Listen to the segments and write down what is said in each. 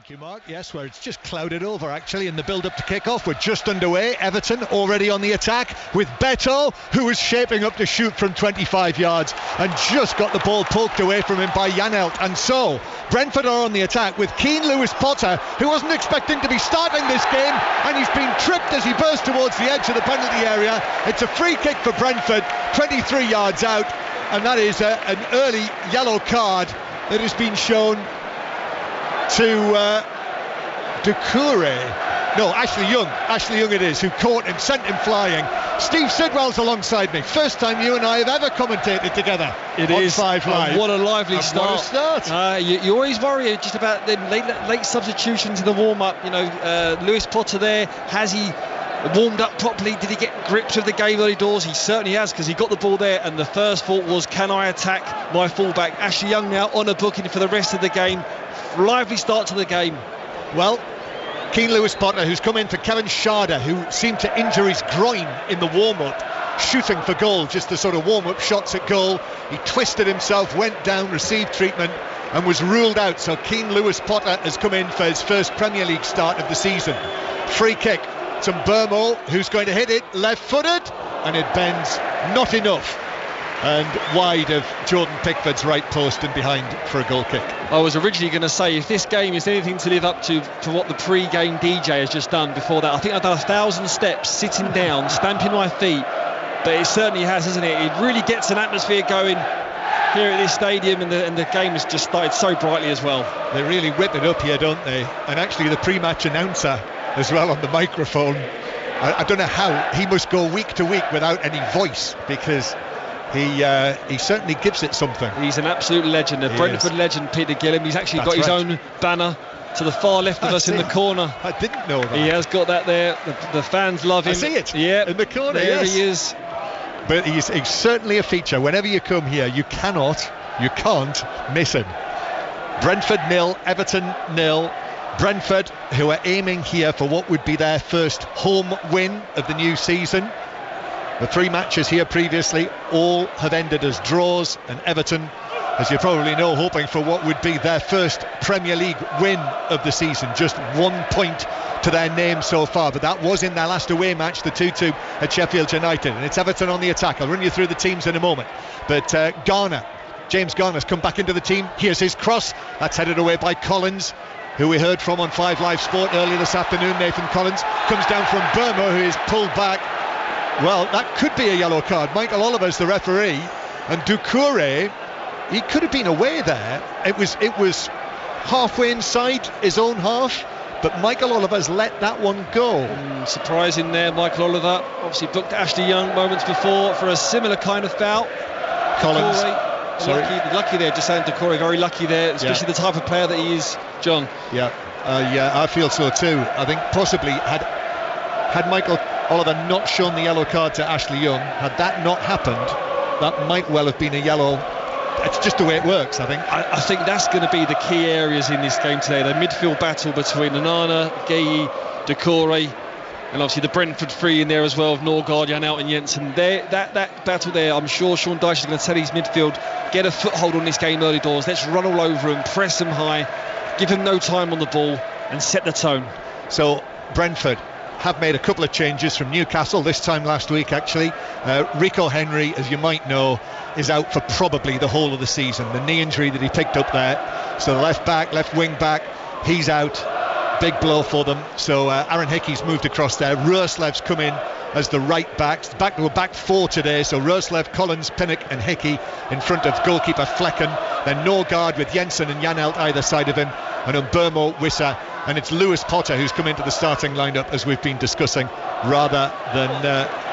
Thank you, Mark. Yes, where it's just clouded over, actually, in the build-up to kick-off. We're just underway. Everton already on the attack with Beto, who was shaping up to shoot from 25 yards and just got the ball poked away from him by Janelt. And so, Brentford are on the attack with Keane Lewis-Potter, who wasn't expecting to be starting this game, and he's been tripped as he burst towards the edge of the penalty area. It's a free kick for Brentford, 23 yards out, and that is an early yellow card that has been shown to Ashley Young it is, who caught him, sent him flying. Steve Sidwell's alongside me. First time you and I have ever commentated together. It on is. 5 Live. What a lively start. What a start. You always worry just about the late substitutions in the warm-up. Lewis Potter there, has he warmed up properly? Did he get grips with the game early doors? He certainly has, because he got the ball there, and the first thought was, can I attack my fullback? Ashley Young now on a booking for the rest of the game. Lively start to the game. Well, Keane Lewis-Potter, who's come in for Kevin Schade, who seemed to injure his groin in the warm-up, shooting for goal, just the sort of warm-up shots at goal. He twisted himself, went down, received treatment and was ruled out. So Keane Lewis-Potter has come in for his first Premier League start of the season. Free kick. It's Mbermo, who's going to hit it left-footed, and it bends not enough, and wide of Jordan Pickford's right post and behind for a goal kick. I was originally going to say, if this game is anything to live up to what the pre-game DJ has just done before that, I think I've done 1,000 steps sitting down, stamping my feet, but it certainly has, hasn't it? It really gets an atmosphere going here at this stadium, and the game has just started so brightly as well. They really whip it up here, don't they? And actually the pre-match announcer as well on the microphone, I don't know how, he must go week to week without any voice, because he certainly gives it something. He's an absolute legend, a Brentford legend, Peter Gillam. He's actually got his own banner to the far left of us in the corner. I didn't know that. He has got that there. The fans love him. I see it. Yeah, in the corner. There yes. he is. But he's certainly a feature. Whenever you come here, you can't miss him. Brentford 0, Everton 0. Brentford, who are aiming here for what would be their first home win of the new season. The 3 matches here previously all have ended as draws, and Everton, as you probably know, hoping for what would be their first Premier League win of the season. Just 1 point to their name so far, but that was in their last away match, the 2-2 at Sheffield United. And it's Everton on the attack. I'll run you through the teams in a moment, but James Garner's come back into the team. Here's his cross, that's headed away by Collins, who we heard from on 5 Live Sport earlier this afternoon. Nathan Collins comes down from Burma, who is pulled back. Well, that could be a yellow card. Michael Oliver's the referee, and Doucouré, he could have been away there. It was halfway inside his own half, but Michael Oliver's let that one go. Surprising there, Michael Oliver. Obviously booked Ashley Young moments before for a similar kind of foul. Collins. Lucky there, just saying Doucouré, very lucky there, especially the type of player that he is, John. Yeah, I feel so too. I think possibly had Michael Oliver not shown the yellow card to Ashley Young, had that not happened, that might well have been a yellow. It's just the way it works, I think. I think that's going to be the key areas in this game today. The midfield battle between Onana, Gueye, Doucouré, and obviously the Brentford three in there as well, of Norgard, Janelt and Jensen. That battle there, I'm sure Sean Dyche is going to tell his midfield, get a foothold on this game early doors. Let's run all over him, press him high, give him no time on the ball, and set the tone. So Brentford have made a couple of changes from Newcastle this time last week, actually. Rico Henry, as you might know, is out for probably the whole of the season. The knee injury that he picked up there. So the left wing back, he's out. Big blow for them. So Aaron Hickey's moved across there. Roerslev's come in as the right back. Back to a back 4 today. So Roerslev, Collins, Pinnock and Hickey in front of goalkeeper Flecken. Then Norgard with Jensen and Janelt either side of him. And Mbermo, Wissa. And it's Lewis Potter who's come into the starting lineup, as we've been discussing, rather than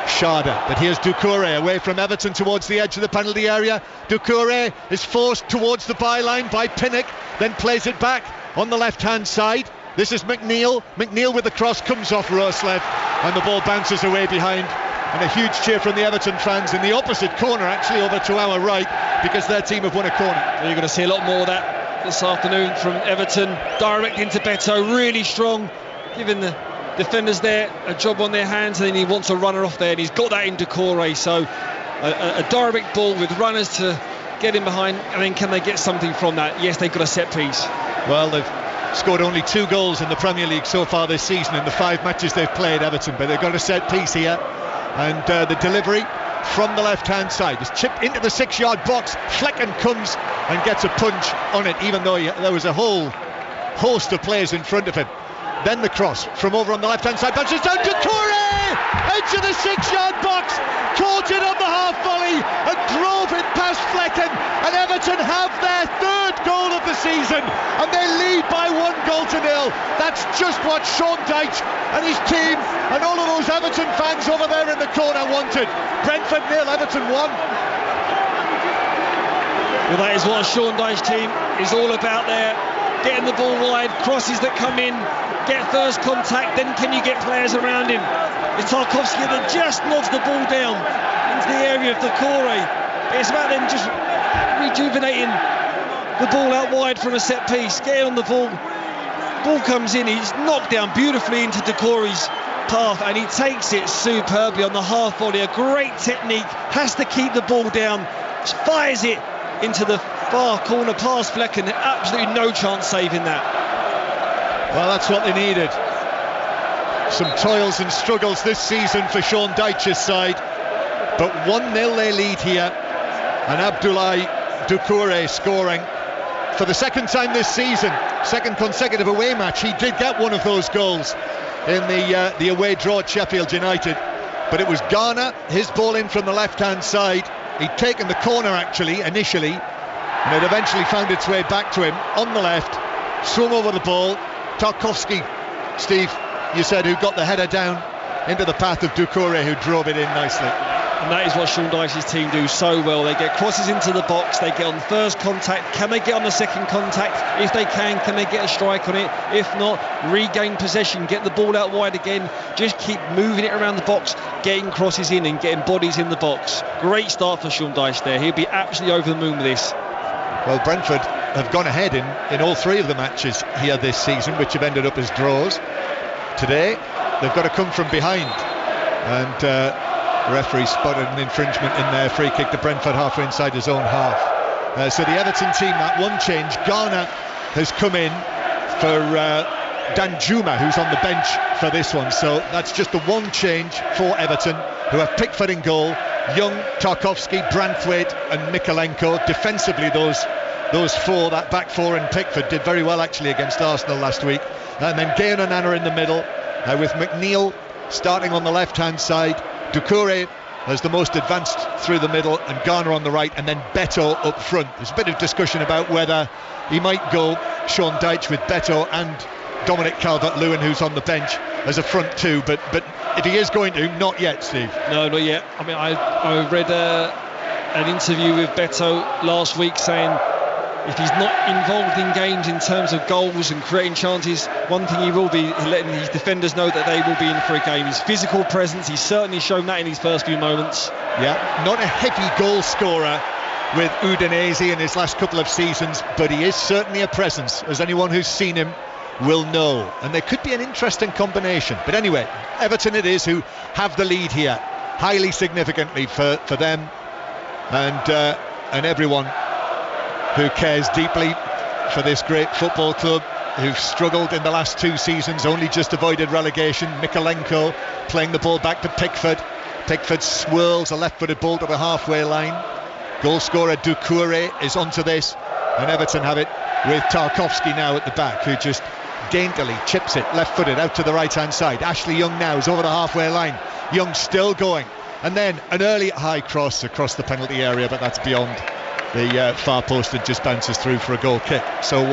Schade. But here's Doucouré away from Everton towards the edge of the penalty area. Doucouré is forced towards the byline by Pinnock, then plays it back on the left-hand side. This is McNeil. McNeil with the cross comes off Roerslev, and the ball bounces away behind. And a huge cheer from the Everton fans in the opposite corner, actually over to our right, because their team have won a corner. You're going to see a lot more of that this afternoon from Everton. Direct into Beto, really strong, giving the defenders there a job on their hands, and then he wants a runner off there, and he's got that in Doucouré. So a direct ball with runners to get in behind, and then can they get something from that? Yes, they've got a set piece. Well, scored only 2 goals in the Premier League so far this season in the 5 matches they've played, Everton, but they've got a set piece here, and the delivery from the left-hand side is chipped into the 6-yard box. Flecken comes and gets a punch on it, even though there was a whole host of players in front of him. Then the cross from over on the left-hand side, punches down to Doucouré, edge of the 6-yard box, caught it on the half volley and drove it past Flecken, and Everton have their 3rd goal of the season, and they lead by 1-0. That's just what Sean Dyche and his team and all of those Everton fans over there in the corner wanted. Brentford 0, Everton 1. Well, that is what a Sean Dyche team is all about there. Getting the ball wide, crosses that come in, get first contact, then can you get players around him? It's Tarkowski that just nods the ball down into the area of Doucouré. It's about them just rejuvenating the ball out wide from a set piece, getting on the ball. Ball comes in, he's knocked down beautifully into Doucouré's path, and he takes it superbly on the half volley. A great technique, has to keep the ball down, fires it into the far corner past Flecken. Absolutely no chance saving that. Well, that's what they needed. Some toils and struggles this season for Sean Dyche's side, but 1-0 they lead here, and Abdoulaye Doucouré scoring for the 2nd time this season, 2nd consecutive away match. He did get one of those goals in the away draw at Sheffield United, but it was Garner, his ball in from the left-hand side. He'd taken the corner actually initially, and it eventually found its way back to him on the left, swung over the ball. Tarkowski, Steve, you said, who got the header down into the path of Doucouré, who drove it in nicely. And that is what Sean Dyche's team do so well. They get crosses into the box, they get on first contact. Can they get on the second contact? If they can they get a strike on it? If not, regain possession, get the ball out wide again, just keep moving it around the box, getting crosses in and getting bodies in the box. Great start for Sean Dyche there. He'll be absolutely over the moon with this. Well, Brentford have gone ahead in all 3 of the matches here this season, which have ended up as draws. Today they've got to come from behind, and the referee spotted an infringement in their free kick to Brentford halfway inside his own half. So the Everton team, that one change, Garner has come in for Danjuma, who's on the bench for this one. So that's just the one change for Everton, who have Pickford in goal, Young, Tarkowski, Branthwaite and Mikalenko. Defensively, those 4, that back 4 in Pickford did very well actually against Arsenal last week. And then Gay and Onana in the middle, with McNeil starting on the left-hand side, Doucouré as the most advanced through the middle, and Garner on the right, and then Beto up front. There's a bit of discussion about whether he might go, Sean Dyche, with Beto and Dominic Calvert-Lewin, who's on the bench, as a front 2, but if he is going to, not yet, Steve. No, not yet. I mean, I read an interview with Beto last week saying if he's not involved in games in terms of goals and creating chances, one thing he will be letting his defenders know that they will be in for a game. His physical presence, he's certainly shown that in his first few moments. Yeah, not a heavy goal scorer with Udinese in his last couple of seasons, but he is certainly a presence, as anyone who's seen him will know, and there could be an interesting combination. But anyway, Everton it is who have the lead here, highly significantly for them and everyone who cares deeply for this great football club, who've struggled in the last 2 seasons, only just avoided relegation. Mikalenko playing the ball back to Pickford. Pickford swirls a left-footed ball to the halfway line. Goal scorer Doucouré is onto this, and Everton have it with Tarkowski now at the back, who just daintily chips it left-footed out to the right-hand side. Ashley Young now is over the halfway line. Young still going, and then an early high cross across the penalty area, but that's beyond the far post and just bounces through for a goal kick. So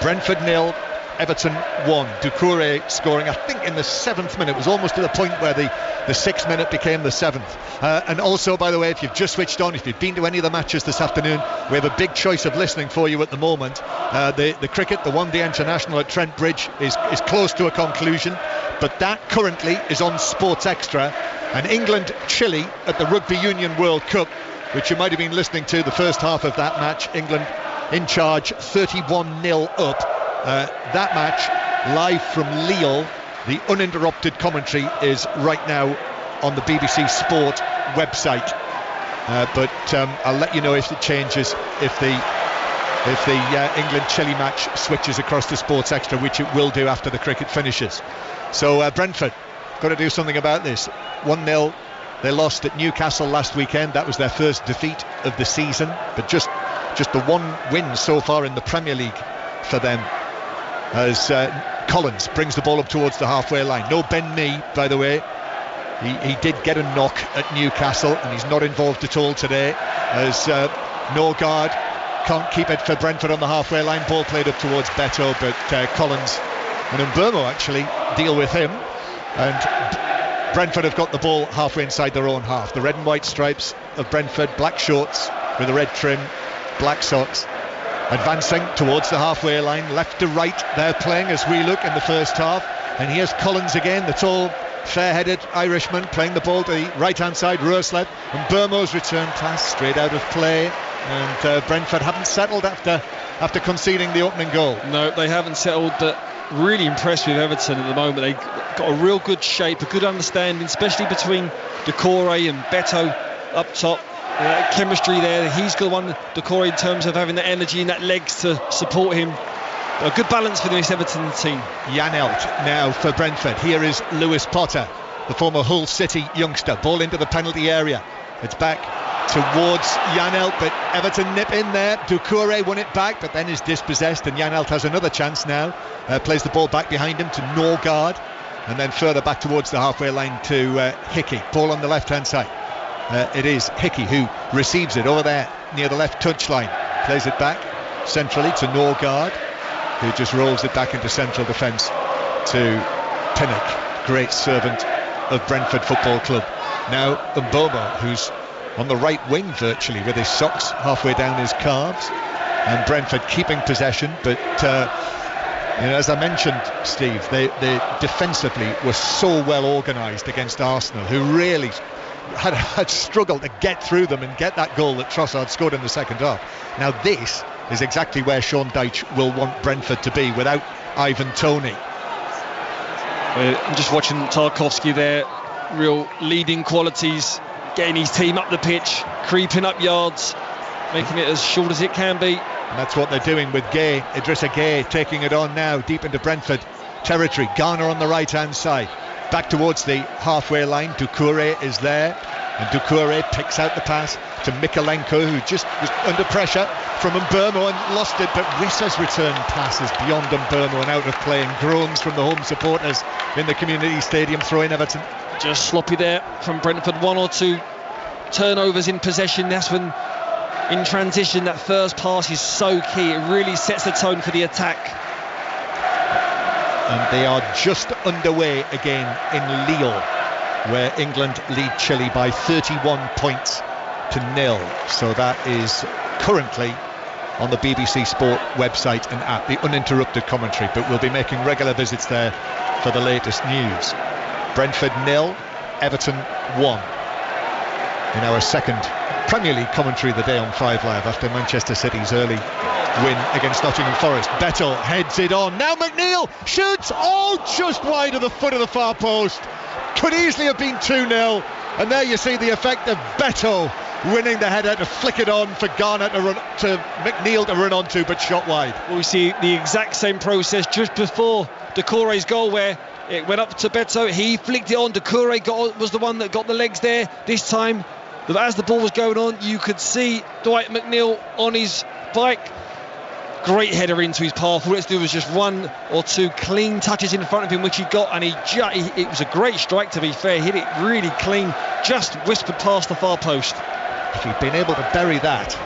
Brentford 0, Everton 1. Doucouré scoring, I think, in the 7th minute. It was almost to the point where the 6th minute became the 7th. And also, by the way, if you've just switched on, if you've been to any of the matches this afternoon, we have a big choice of listening for you at the moment. The cricket, the one-day international at Trent Bridge is close to a conclusion, but that currently is on Sports Extra. And England-Chile at the Rugby Union World Cup, which you might have been listening to the first half of that match. England in charge, 31-0 up. That match live from Lille. The uninterrupted commentary is right now on the BBC Sport website, but I'll let you know if it changes, if the if the England-Chile match switches across to Sports Extra, which it will do after the cricket finishes. So Brentford got to do something about this. 1-0. They lost at Newcastle last weekend. That was their first defeat of the season, but just the one win so far in the Premier League for them, as Collins brings the ball up towards the halfway line. No Ben Mee, by the way. He did get a knock at Newcastle, and he's not involved at all today, as Norgard can't keep it for Brentford on the halfway line. Ball played up towards Beto, but Collins and Mbermo actually deal with him, and Brentford have got the ball halfway inside their own half. The red and white stripes of Brentford, black shorts with a red trim, black socks, advancing towards the halfway line, left to right. They're playing as we look in the first half, and here's Collins again, the tall, fair-headed Irishman, playing the ball to the right-hand side. Roerslev, and Burmo's return pass straight out of play, and Brentford haven't settled after conceding the opening goal. No, they haven't settled, but really impressed with Everton at the moment. They've got a real good shape, a good understanding, especially between Doucouré and Beto up top. Chemistry there. He's got one, Doucouré, in terms of having the energy and that legs to support him. A good balance for this Everton team. Janelt now for Brentford. Here is Lewis Potter, the former Hull City youngster. Ball into the penalty area. It's back towards Janelt, but Everton nip in there. Doucouré won it back, but then is dispossessed, and Janelt has another chance now. Plays the ball back behind him to Norgard, and then further back towards the halfway line to Hickey. Ball on the left-hand side. It is Hickey who receives it over there near the left touchline. Plays it back centrally to Norgard, who just rolls it back into central defence to Pinnock, great servant of Brentford Football Club. Now Mbomo, who's on the right wing virtually, with his socks halfway down his calves, and Brentford keeping possession, but as I mentioned, Steve, they defensively were so well organised against Arsenal, who really had struggled to get through them and get that goal that Trossard scored in the second half. Now this is exactly where Sean Dyche will want Brentford to be without Ivan Toney. I'm just watching Tarkowski there, real leading qualities, getting his team up the pitch, creeping up yards, making it as short as it can be. And that's what they're doing with Gay, Idrissa Gay taking it on now deep into Brentford territory. Garner on the right hand side, back towards the halfway line. Doucouré is there, and Doucouré picks out the pass to Mikalenko, who just was under pressure from Mbermo and lost it, but Rissa's return pass is beyond Mbermo and out of play, and groans from the home supporters in the community stadium throwing Everton. Just sloppy there from Brentford. One or two turnovers in possession. That's when, in transition, that first pass is so key. It really sets the tone for the attack. And they are just underway again in Lille, where England lead Chile by 31 points to 0. So that is currently on the BBC Sport website and app, the uninterrupted commentary, but we'll be making regular visits there for the latest news. Brentford 0, Everton 1 in our second Premier League commentary of the day on 5 Live, after Manchester City's early win against Nottingham Forest. Beto heads it on. Now McNeil shoots, just wide of the foot of the far post. Could easily have been 2-0, and there you see the effect of Beto winning the header to flick it on for Garner to McNeil to run onto, but shot wide. Well, we see the exact same process just before Doucouré's goal, where it went up to Beto, he flicked it on. Doucouré was the one that got the legs there this time. But as the ball was going on, you could see Dwight McNeil on his bike. Great header into his path. All he had to do was just one or two clean touches in front of him, which he got, and it was a great strike, to be fair. Hit it really clean, just whispered past the far post. If he'd been able to bury that,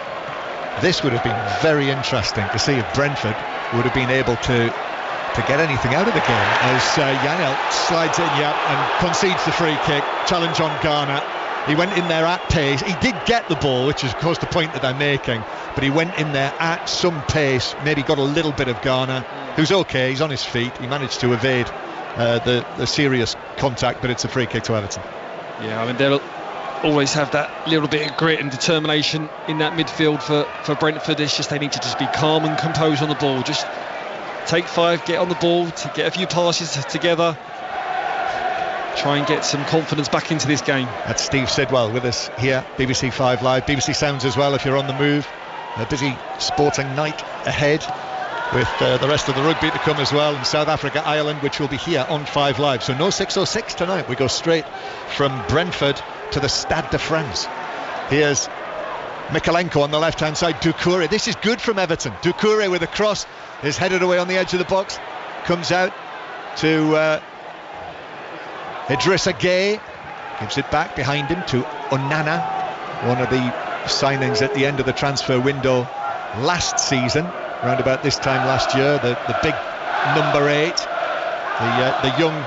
this would have been very interesting to see if Brentford would have been able to get anything out of the game, as Janelt slides in and concedes the free kick. Challenge on Garner. He went in there at pace. He did get the ball, which is of course the point that they're making, but he went in there at some pace, maybe got a little bit of Garner, who's okay, he's on his feet. He managed to evade the serious contact, but it's a free kick to Everton. Yeah, I mean, they'll always have that little bit of grit and determination in that midfield for Brentford. It's just they need to just be calm and composed on the ball. Just take 5, get on the ball, to get a few passes together, try and get some confidence back into this game. That's Steve Sidwell with us here, BBC 5 Live, BBC Sounds as well if you're on the move. A busy sporting night ahead, with the rest of the rugby to come as well, and South Africa, Ireland, which will be here on 5 Live. So no 6:06 tonight. We go straight from Brentford to the Stade de France. Here's Mykolenko on the left-hand side. Doucouré. This is good from Everton. Doucouré with a cross is headed away on the edge of the box. Comes out to Idrissa Gueye. Gives it back behind him to Onana, one of the signings at the end of the transfer window last season, around about this time last year. The big number 8, the young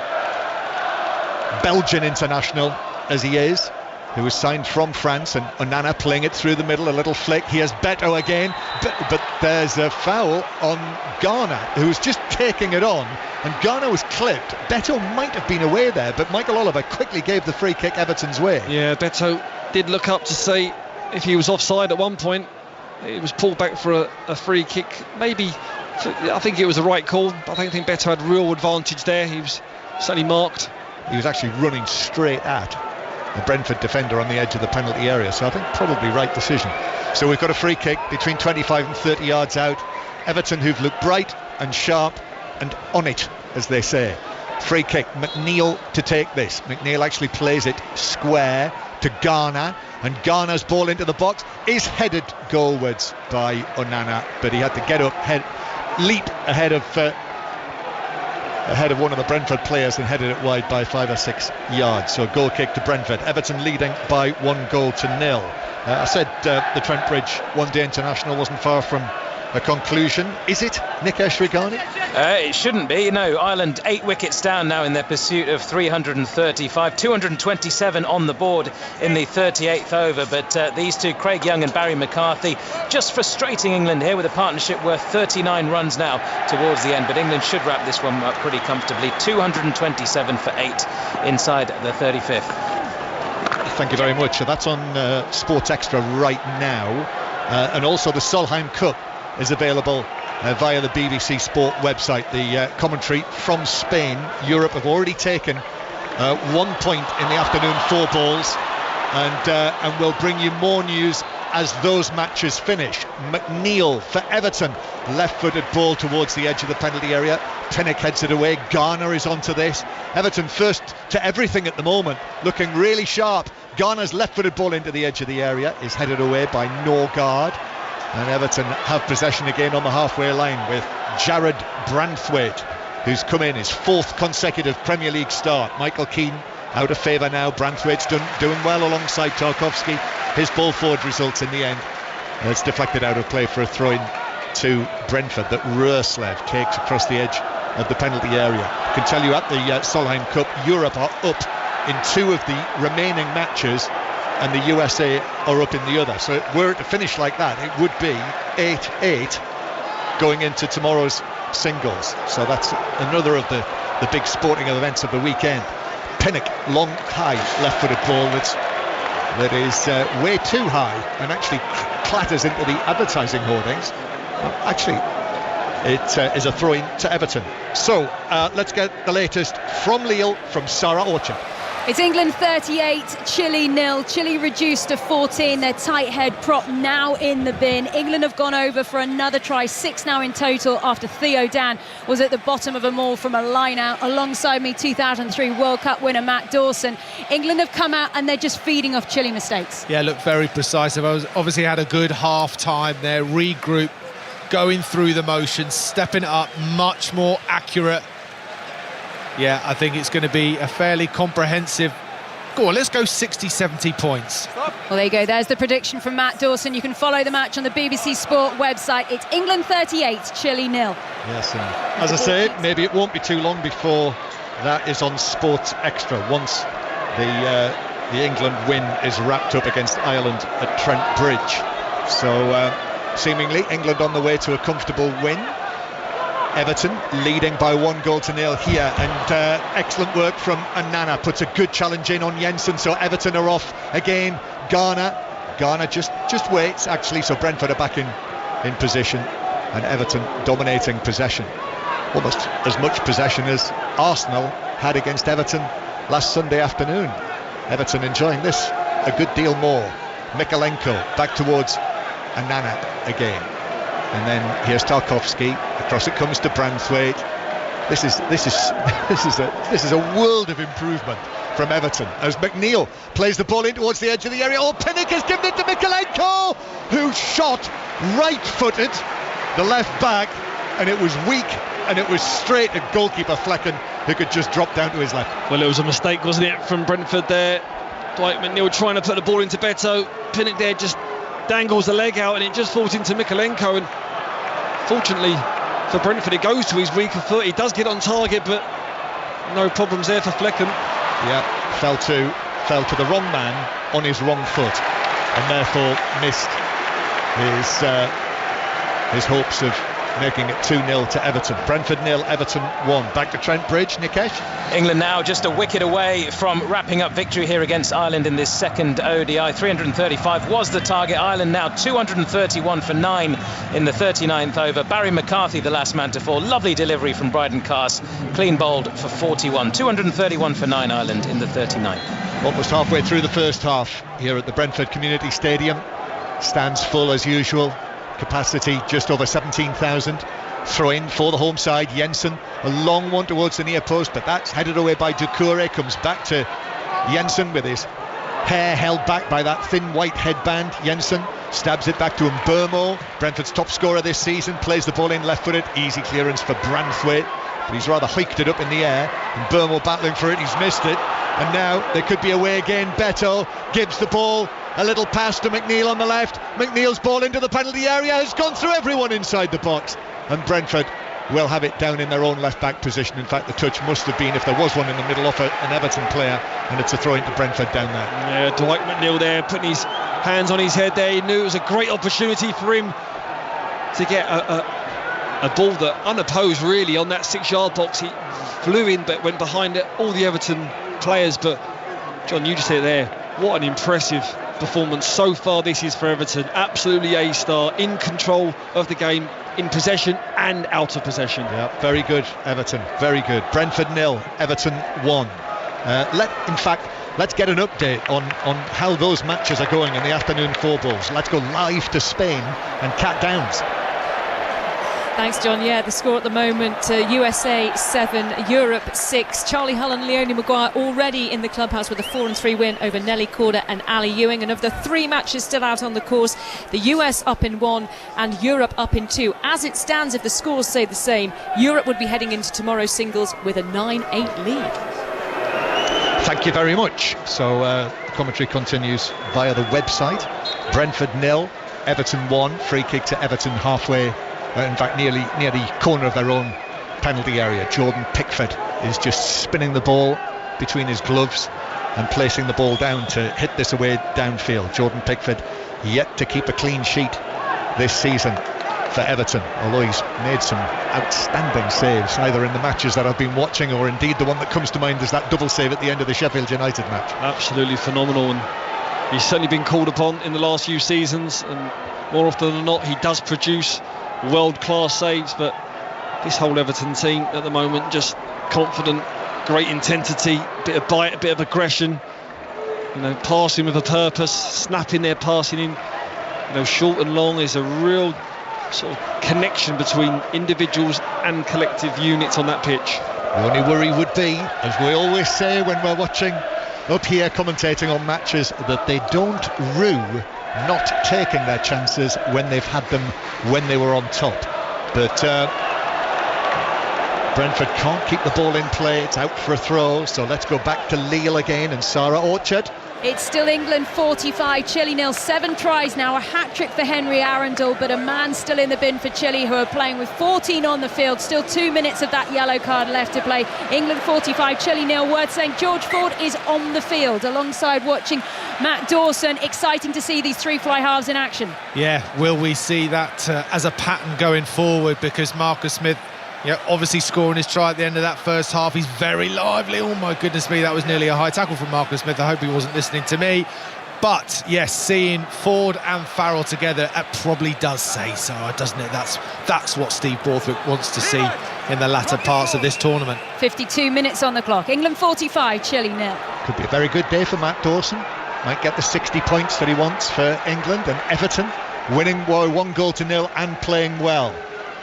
Belgian international as he is, who was signed from France. And Onana playing it through the middle, a little flick. Here's Beto again, but there's a foul on Ghana, who's just taking it on, and Ghana was clipped. Beto might have been away there, but Michael Oliver quickly gave the free kick Everton's way. Yeah, Beto did look up to see if he was offside at one point. It was pulled back for a free kick. Maybe, I think it was the right call. I don't think Beto had real advantage there. He was certainly marked. He was actually running straight at the Brentford defender on the edge of the penalty area, so I think probably right decision. So we've got a free kick between 25 and 30 yards out. Everton, who've looked bright and sharp and on it, as they say. Free kick, McNeil to take this. McNeil actually plays it square to Ghana, and Ghana's ball into the box is headed goalwards by Onana, but he had to get up, leap ahead of one of the Brentford players and headed it wide by 5 or 6 yards. So a goal kick to Brentford. Everton leading by 1-0. I said the Trent Bridge one-day international wasn't far from a conclusion. Is it, Nikesh Rigani? It shouldn't be, no. Ireland 8 wickets down now in their pursuit of 335, 227 on the board in the 38th over, but these two, Craig Young and Barry McCarthy, just frustrating England here with a partnership worth 39 runs now towards the end, but England should wrap this one up pretty comfortably. 227 for 8 inside the 35th. Thank you very much. So that's on Sports Extra right now, and also the Solheim Cup is available via the BBC Sport website. The commentary from Spain. Europe have already taken 1 point in the afternoon, 4 balls, and we'll bring you more news as those matches finish. McNeil for Everton, left-footed ball towards the edge of the penalty area. Pinnock heads it away. Ghana is onto this. Everton first to everything at the moment, looking really sharp. Ghana's left-footed ball into the edge of the area is headed away by Norgard. And Everton have possession again on the halfway line with Jared Branthwaite, who's come in his 4th consecutive Premier League start. Michael Keane out of favour now. Branthwaite's doing well alongside Tarkowski. His ball forward results in the end. It's deflected out of play for a throw-in to Brentford that Roerslev takes across the edge of the penalty area. I can tell you at the Solheim Cup, Europe are up in 2 of the remaining matches, and the USA are up in the other. So were it to finish like that, it would be 8-8 going into tomorrow's singles. So that's another of the big sporting events of the weekend. Pinnock, long, high, left-footed ball that is way too high and actually clatters into the advertising hoardings. Actually, it is a throw-in to Everton. So let's get the latest from Lille, from Sarah Orchard. It's England 38, Chile 0. Chile reduced to 14. Their tight head prop now in the bin. England have gone over for another try, 6 now in total, after Theo Dan was at the bottom of them all from a line out. Alongside me, 2003 World Cup winner Matt Dawson. England have come out and they're just feeding off Chile mistakes. Yeah, look, very precise. Obviously had a good half-time there, regroup, going through the motions, stepping it up, much more accurate. Yeah, I think it's going to be a fairly comprehensive... Go on, let's go 60, 70 points. Well, there you go. There's the prediction from Matt Dawson. You can follow the match on the BBC Sport website. It's England 38, Chile 0. Yes, and as I say, maybe it won't be too long before that is on Sports Extra, once the England win is wrapped up against Ireland at Trent Bridge. So seemingly England on the way to a comfortable win. Everton leading by 1-0 here, and excellent work from Onana, puts a good challenge in on Jensen, so Everton are off again. Ghana just waits actually, so Brentford are back in position, and Everton dominating possession, almost as much possession as Arsenal had against Everton last Sunday afternoon. Everton enjoying this a good deal more. Mykolenko back towards Nana again. And then here's Tarkowski. Across it comes to Branthwaite. This is a world of improvement from Everton as McNeil plays the ball in towards the edge of the area. Oh, Pinnock has given it to Mykolenko, who shot right-footed the left back, and it was weak, and it was straight at goalkeeper Flecken, who could just drop down to his left. Well, it was a mistake, wasn't it, from Brentford there. Dwight McNeil trying to put the ball into Beto. Pinnock there just dangles the leg out, and it just falls into Mykolenko, and fortunately for Brentford it goes to his weaker foot. He does get on target, but no problems there for Flecken. Yeah, fell to the wrong man on his wrong foot, and therefore missed his hopes of making it 2-0 to Everton. Brentford 0, Everton 1. Back to Trent Bridge, Nikesh. England now just a wicket away from wrapping up victory here against Ireland in this second ODI. 335 was the target. Ireland now 231 for 9 in the 39th over. Barry McCarthy, the last man to fall. Lovely delivery from Bryden Cass. Clean bowled for 41. 231 for 9 Ireland in the 39th. Almost halfway through the first half here at the Brentford Community Stadium. Stands full as usual. Capacity just over 17,000. Throw in for the home side. Jensen, a long one towards the near post, but that's headed away by Doucouré. Comes back to Jensen with his hair held back by that thin white headband. Jensen stabs it back to Mbeumo, Brentford's top scorer this season. Plays the ball in left-footed. Easy clearance for Branthwaite, but he's rather hiked it up in the air. Mbeumo battling for it. He's missed it, and now they could be away again. Beto gives the ball a little pass to McNeil on the left. McNeil's ball into the penalty area has gone through everyone inside the box, and Brentford will have it down in their own left back position. In fact, the touch must have been, if there was one, in the middle of an Everton player, and it's a throw into Brentford down there. Yeah, Dwight McNeil there putting his hands on his head there. He knew it was a great opportunity for him to get a ball that unopposed really on that 6-yard box. He flew in but went behind it, all the Everton players. But John, you just said it there, what an impressive performance so far this is for Everton. Absolutely A-star, in control of the game, in possession and out of possession. Yeah, very good Everton, very good. Brentford 0, Everton 1. Let's get an update on how those matches are going in the afternoon four balls. Let's go live to Spain and Cat Downs. Thanks, John. Yeah, the score at the moment, USA 7, Europe 6. Charlie Hull and Leonie Maguire already in the clubhouse with a 4-3 win over Nelly Corder and Ali Ewing. And of the 3 matches still out on the course, the US up in 1 and Europe up in 2. As it stands, if the scores stay the same, Europe would be heading into tomorrow's singles with a 9-8 lead. Thank you very much. So commentary continues via the website. Brentford 0, Everton 1. Free kick to Everton halfway. In fact, near the corner of their own penalty area. Jordan Pickford is just spinning the ball between his gloves and placing the ball down to hit this away downfield. Jordan Pickford yet to keep a clean sheet this season for Everton, although he's made some outstanding saves either in the matches that I've been watching or indeed the one that comes to mind is that double save at the end of the Sheffield United match. Absolutely phenomenal, and he's certainly been called upon in the last few seasons, and more often than not he does produce world-class saves. But this whole Everton team at the moment, just confident, great intensity, bit of bite, a bit of aggression, passing with a purpose, snapping their passing in, short and long. Is a real sort of connection between individuals and collective units on that pitch. The only worry would be, as we always say when we're watching up here commentating on matches, that they don't rue not taking their chances when they've had them when they were on top. But Brentford can't keep the ball in play. It's out for a throw, so let's go back to Lille again and Sarah Orchard. It's still England 45, Chile 0. 7 tries now, a hat-trick for Henry Arundel, but a man still in the bin for Chile, who are playing with 14 on the field. Still 2 minutes of that yellow card left to play. England 45, Chile 0. Word saying George Ford is on the field alongside watching Matt Dawson. Exciting to see these 3 fly halves in action. Yeah, will we see that as a pattern going forward? Because Marcus Smith, obviously scoring his try at the end of that first half. He's very lively. Oh my goodness me, that was nearly a high tackle from Marcus Smith. I hope he wasn't listening to me. But yes, seeing Ford and Farrell together, it probably does say so, doesn't it? That's what Steve Borthwick wants to see in the latter parts of this tournament. 52 minutes on the clock. England 45, Chile 0. Could be a very good day for Matt Dawson. Might get the 60 points that he wants for England, and Everton winning by 1-0 and playing well.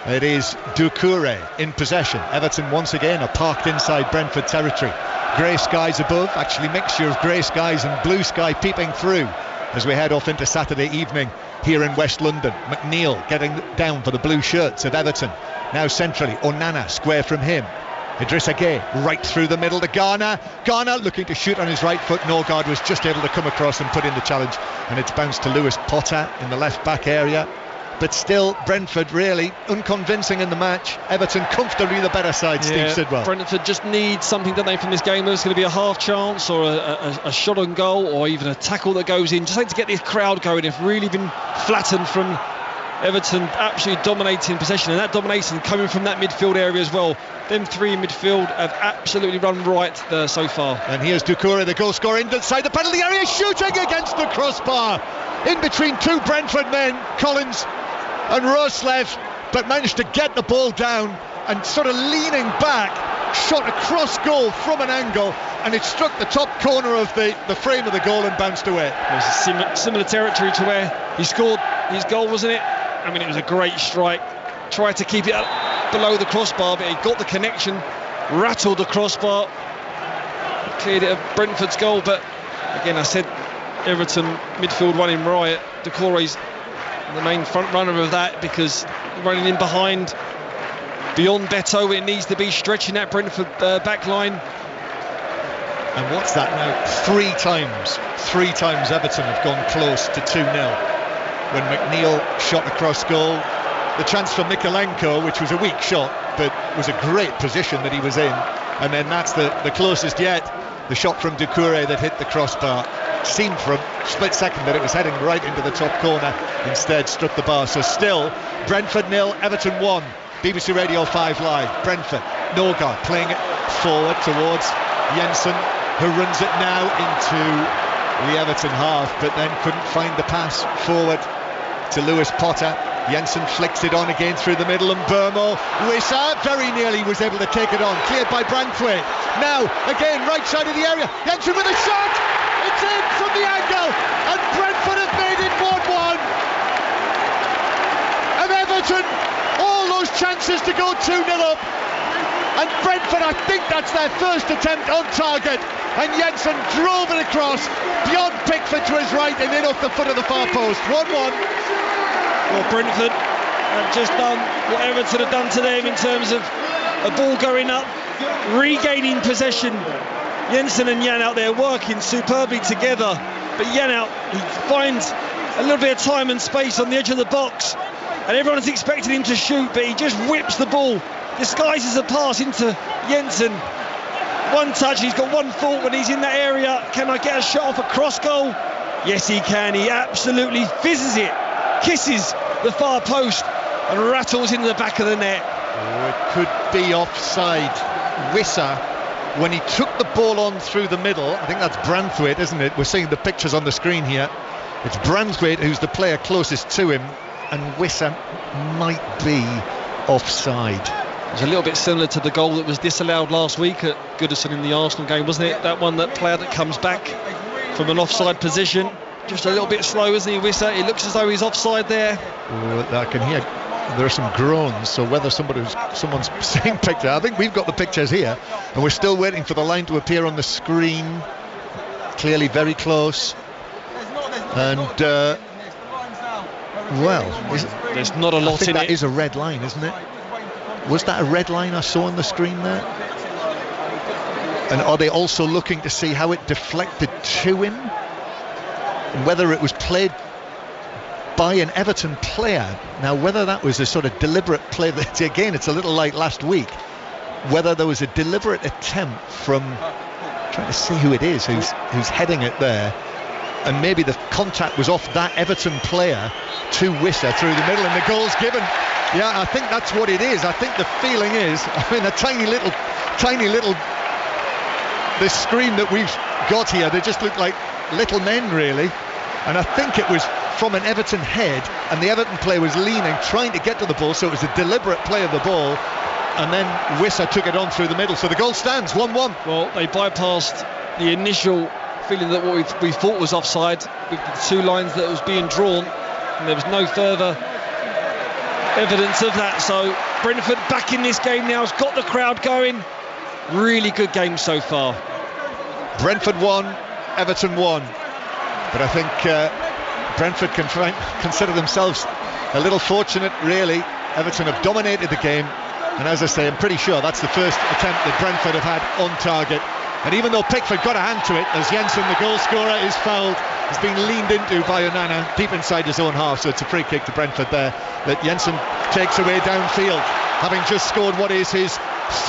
It is Doucouré in possession. Everton once again are parked inside Brentford territory. Grey skies above, actually mixture of grey skies and blue sky peeping through as we head off into Saturday evening here in West London. McNeil getting down for the blue shirts of Everton. Now centrally, Onana square from him. Idrissa Gueye right through the middle to Garner. Garner looking to shoot on his right foot. Norgard was just able to come across and put in the challenge, and it's bounced to Lewis Potter in the left back area. But still, Brentford really unconvincing in the match. Everton comfortably the better side, Steve Sidwell. Brentford just need something, don't they, from this game? There's going to be a half chance or a shot on goal or even a tackle that goes in. Just like to get this crowd going. They've really been flattened from Everton absolutely dominating possession, and that domination coming from that midfield area as well. Them three in midfield have absolutely run right there so far. And here's Doucouré, the goal scorer, inside the penalty area, shooting against the crossbar. In between two Brentford men, Collins and Roslev, but managed to get the ball down and sort of leaning back, shot across goal from an angle, and it struck the top corner of the frame of the goal and bounced away. It was a similar territory to where he scored his goal, wasn't it? I mean, it was a great strike. Tried to keep it up below the crossbar, but he got the connection, rattled the crossbar, cleared it of Brentford's goal. But again, I said Everton midfield running riot. Doucouré's the main front runner of that, because running in behind beyond Beto, it needs to be stretching that Brentford back line. And what's that now? Three times Everton have gone close to 2-0. When McNeil shot across goal, the chance for Mikalenko, which was a weak shot but was a great position that he was in, and then that's the closest yet, the shot from Doucouré that hit the crossbar. Seemed for a split second that it was heading right into the top corner, instead struck the bar. So still Brentford 0, Everton 1. BBC Radio 5 Live. Brentford, Norgard playing it forward towards Jensen, who runs it now into the Everton half, but then couldn't find the pass forward to Lewis Potter. Jensen flicks it on again through the middle, and Burmo Wissa very nearly was able to take it on, cleared by Branthwaite. Now again right side of the area, Jensen with a shot, it's in from the angle, and Brentford have made it 1-1. And Everton, all those chances to go 2-0 up, and Brentford, I think that's their first attempt on target, and Jensen drove it across beyond Pickford to his right and in off the foot of the far post. 1-1. Well, Brentford have just done what Everton have done to them in terms of a ball going up, regaining possession. Jensen and Jan out there working superbly together, but Jan out, he finds a little bit of time and space on the edge of the box, and everyone is expecting him to shoot, but he just whips the ball, disguises a pass into Jensen. One touch, he's got one thought when he's in that area: can I get a shot off a cross goal? Yes, he can. He absolutely fizzes it, kisses the far post and rattles into the back of the net. Oh, it could be offside. Wissa, when he took the ball on through the middle, I think that's Branthwaite, isn't it? We're seeing the pictures on the screen here. It's Branthwaite who's the player closest to him, and Wissa might be offside. It was a little bit similar to the goal that was disallowed last week at Goodison in the Arsenal game, wasn't it? That one, that player that comes back from an offside position, just a little bit slow, isn't he, Wissa? It looks as though he's offside there. Oh, I can hear there are some groans, so whether someone's seeing picture, I think we've got the pictures here, and we're still waiting for the line to appear on the screen. Clearly very close, and there's not a lot in it. I think that is a red line, isn't it? Was that a red line I saw on the screen there? And are they also looking to see how it deflected to him, and whether it was played by an Everton player? Now, whether that was a sort of deliberate play, that again, it's a little like last week, whether there was a deliberate attempt from, trying to see who it is who's heading it there, and maybe the contact was off that Everton player to Wissa through the middle, and the goal's given. Yeah, I think that's what it is. I think the feeling is, I mean, a tiny little this screen that we've got here, they just look like little men really, and I think it was from an Everton head, and the Everton player was leaning, trying to get to the ball, so it was a deliberate play of the ball, and then Wissa took it on through the middle, so the goal stands 1-1. Well, they bypassed the initial feeling that what we thought was offside with the two lines that was being drawn. and there was no further evidence of that. So Brentford back in this game now, has got the crowd going. Really good game so far. Brentford 1, Everton 1, but I think Brentford can consider themselves a little fortunate, really. Everton have dominated the game, and as I say, I'm pretty sure that's the first attempt that Brentford have had on target. And even though Pickford got a hand to it, as Jensen, the goal scorer, is fouled, he's been leaned into by Onana deep inside his own half, so it's a free kick to Brentford there that Jensen takes away downfield, having just scored what is his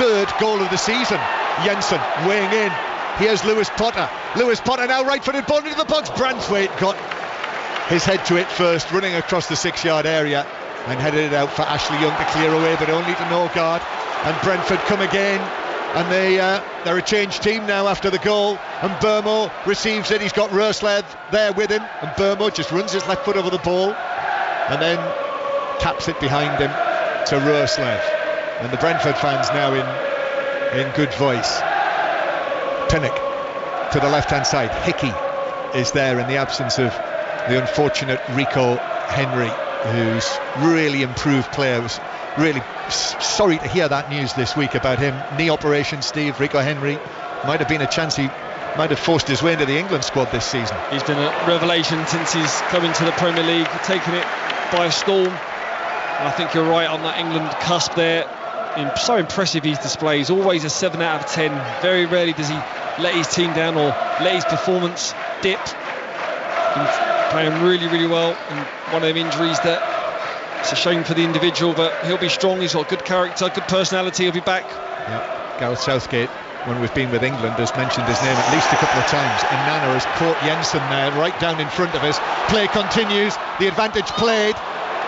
third goal of the season. Jensen weighing in. Here's Lewis Potter. Lewis Potter now right-footed ball into the box. Branthwaite got his head to it first, running across the 6-yard area and headed it out for Ashley Young to clear away, but only to Norgard. And Brentford come again, and they're a changed team now after the goal. And Burmo receives it. He's got Roerslev there with him, and Burmo just runs his left foot over the ball and then taps it behind him to Roerslev. And the Brentford fans now in good voice. Pinnock to the left-hand side. Hickey is there in the absence of the unfortunate Rico Henry, who's really improved player. Was really sorry to hear that news this week about him. Knee operation, Steve. Rico Henry might have been a chance. He might have forced his way into the England squad this season. He's been a revelation since he's come into the Premier League, taken it by storm. And I think you're right on that England cusp there. So impressive his displays, always a 7 out of 10. Very rarely does he let his team down or let his performance dip. Been playing really, really well, and one of them injuries that it's a shame for the individual, but he'll be strong. He's got good character, good personality. He'll be back. Yeah, Gareth Southgate, when we've been with England, has mentioned his name at least a couple of times. And Nana has caught Jensen there right down in front of us. Play continues, the advantage played.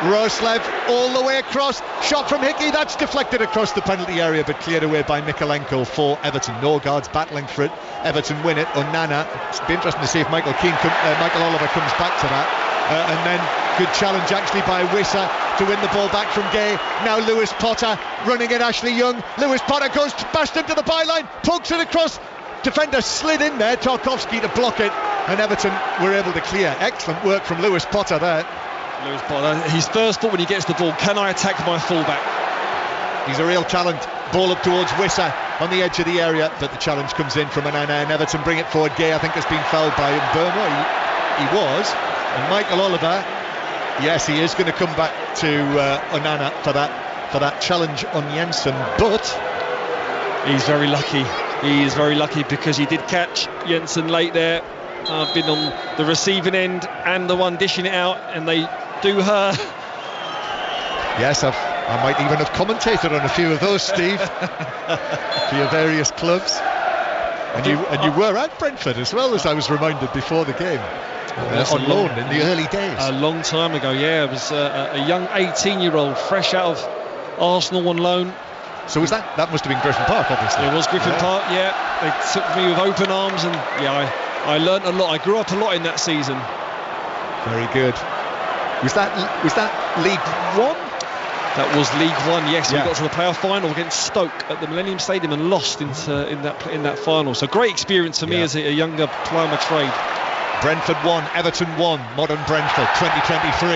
Roerslev all the way across, shot from Hickey, that's deflected across the penalty area but cleared away by Mikalenko for Everton. Norgard's battling for it, Everton win it. Onana, it'll be interesting to see if Michael Oliver comes back to that. And then good challenge actually by Wissa to win the ball back from Gay. Now Lewis Potter running at Ashley Young. Lewis Potter goes bashed into the byline, pokes it across, defender slid in there, Tarkowski to block it, and Everton were able to clear. Excellent work from Lewis Potter there. Lewis Potter, his first thought when he gets the ball, can I attack my fullback? He's a real talent. Ball up towards Wissa on the edge of the area, but the challenge comes in from Onana, and Everton bring it forward. Gay, I think, has been fouled by Burma. He was. And Michael Oliver, yes, he is going to come back to Onana for that challenge on Jensen, but he's very lucky. He is very lucky because he did catch Jensen late there. I've been on the receiving end and the one dishing it out, and they do her. Yes, I might even have commentated on a few of those, Steve, for your various clubs. And you were at Brentford as well, as I was reminded before the game, on loan in the early days. A long time ago, yeah. It was a young 18-year-old, fresh out of Arsenal on loan. So was that must have been Griffin Park, obviously. It was Griffin Park, yeah. They took me with open arms, and yeah, I learnt a lot. I grew up a lot in that season. Very good. Was that League One? That was League One, yes. Yeah. We got to the playoff final against Stoke at the Millennium Stadium and lost in that final. So great experience for me as a younger player of my trade. Brentford 1, Everton 1, modern Brentford 2023.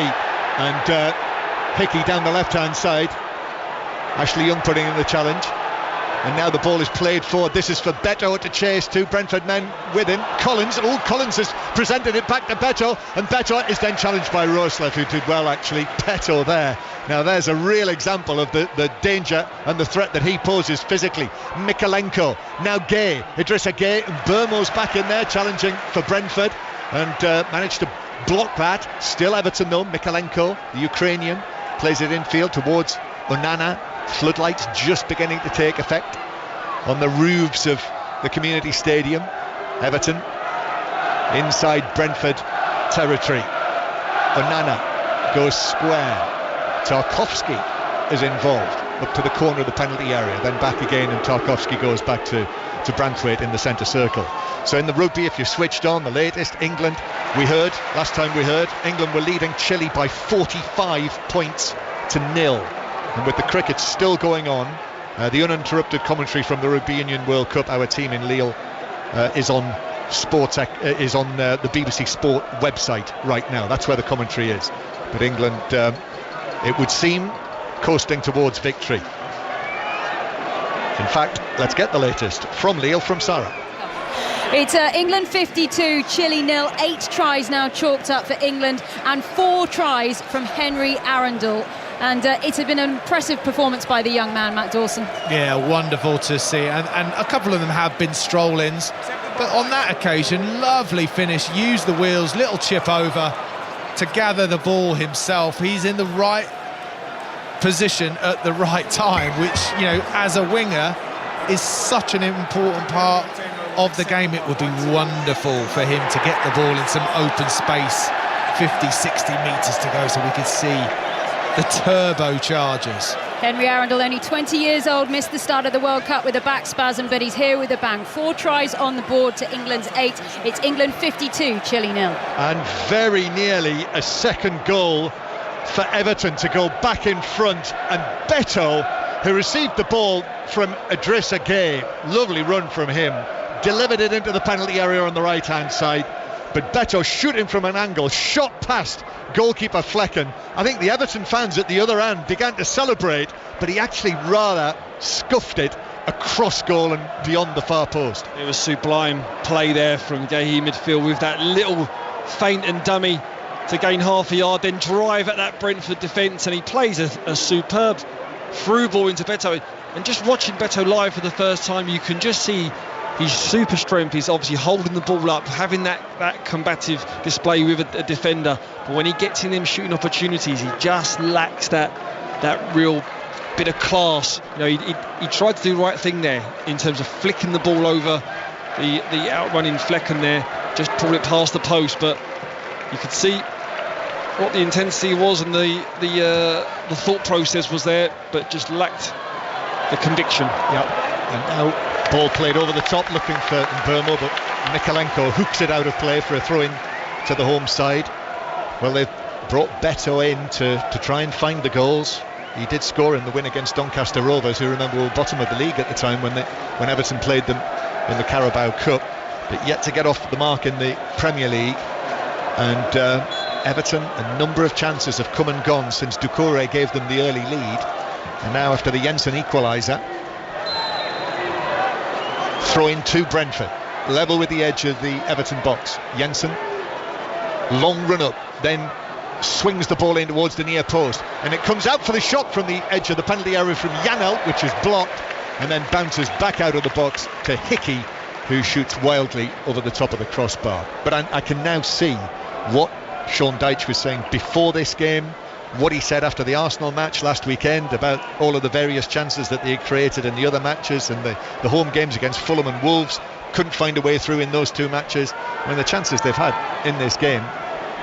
And Hickey down the left-hand side. Ashley Young putting in the challenge. And now the ball is played forward. This is for Beto to chase, two Brentford men with him. Collins has presented it back to Beto, and Beto is then challenged by Roerslev, who did well actually. Beto there. Now there's a real example of the danger and the threat that he poses physically. Mikalenko, now Gay, Idrissa Gay, and Burmo's back in there challenging for Brentford, and managed to block that. Still Everton though. Mikalenko, the Ukrainian, plays it infield towards Onana. Floodlights just beginning to take effect on the roofs of the community stadium. Everton inside Brentford territory. Onana goes square. Tarkowski is involved up to the corner of the penalty area, then back again, and Tarkowski goes back to Branthwaite in the centre circle. So in the rugby, if you switched on the latest, England, last time we heard, England were leading Chile by 45 points to 0. And with the cricket still going on, the uninterrupted commentary from the Rugby Union World Cup, our team in Lille, is on is on the BBC Sport website right now. That's where the commentary is. But England, it would seem, coasting towards victory. In fact, let's get the latest from Lille, from Sarah. It's England 52, Chile 0. 8 tries now chalked up for England, and 4 tries from Henry Arundel. And it's been an impressive performance by the young man, Matt Dawson. Yeah, wonderful to see. And a couple of them have been stroll-ins. But on that occasion, lovely finish, used the wheels, little chip over to gather the ball himself. He's in the right position at the right time, which, you know, as a winger is such an important part of the game. It would be wonderful for him to get the ball in some open space, 50, 60 metres to go, so we could see the turbochargers. Henry Arundel, only 20 years old, missed the start of the World Cup with a back spasm, but he's here with a bang. 4 tries on the board to England's 8. It's England 52, Chile 0. And very nearly a second goal for Everton to go back in front. And Beto, who received the ball from Idrissa Gueye, lovely run from him, delivered it into the penalty area on the right-hand side. But Beto, shooting from an angle, shot past goalkeeper Flecken. I think the Everton fans at the other end began to celebrate, but he actually rather scuffed it across goal and beyond the far post. It was sublime play there from Gueye midfield, with that little feint and dummy to gain half a yard, then drive at that Brentford defence, and he plays a superb through ball into Beto. And just watching Beto live for the first time, you can just see his super strength. He's obviously holding the ball up, having that combative display with a defender, but when he gets in them shooting opportunities, he just lacks that real bit of class. You know, he tried to do the right thing there in terms of flicking the ball over the outrunning Flecken there, just pulled it past the post, but you could see what the intensity was and the thought process was there, but just lacked the conviction. Yep. And now ball played over the top, looking for Burmo, but Mikalenko hooks it out of play for a throw-in to the home side. Well, they've brought Beto in to try and find the goals. He did score in the win against Doncaster Rovers, who, remember, were bottom of the league at the time when Everton played them in the Carabao Cup, but yet to get off the mark in the Premier League. And Everton, a number of chances have come and gone since Doucouré gave them the early lead, and now after the Jensen equaliser, throw in to Brentford, level with the edge of the Everton box. Jensen, long run up, then swings the ball in towards the near post, and it comes out for the shot from the edge of the penalty area from Janelt, which is blocked, and then bounces back out of the box to Hickey, who shoots wildly over the top of the crossbar. But I can now see what Sean Dyche was saying before this game, what he said after the Arsenal match last weekend about all of the various chances that they had created in the other matches, and the home games against Fulham and Wolves, couldn't find a way through in those 2 matches. I mean, the chances they've had in this game,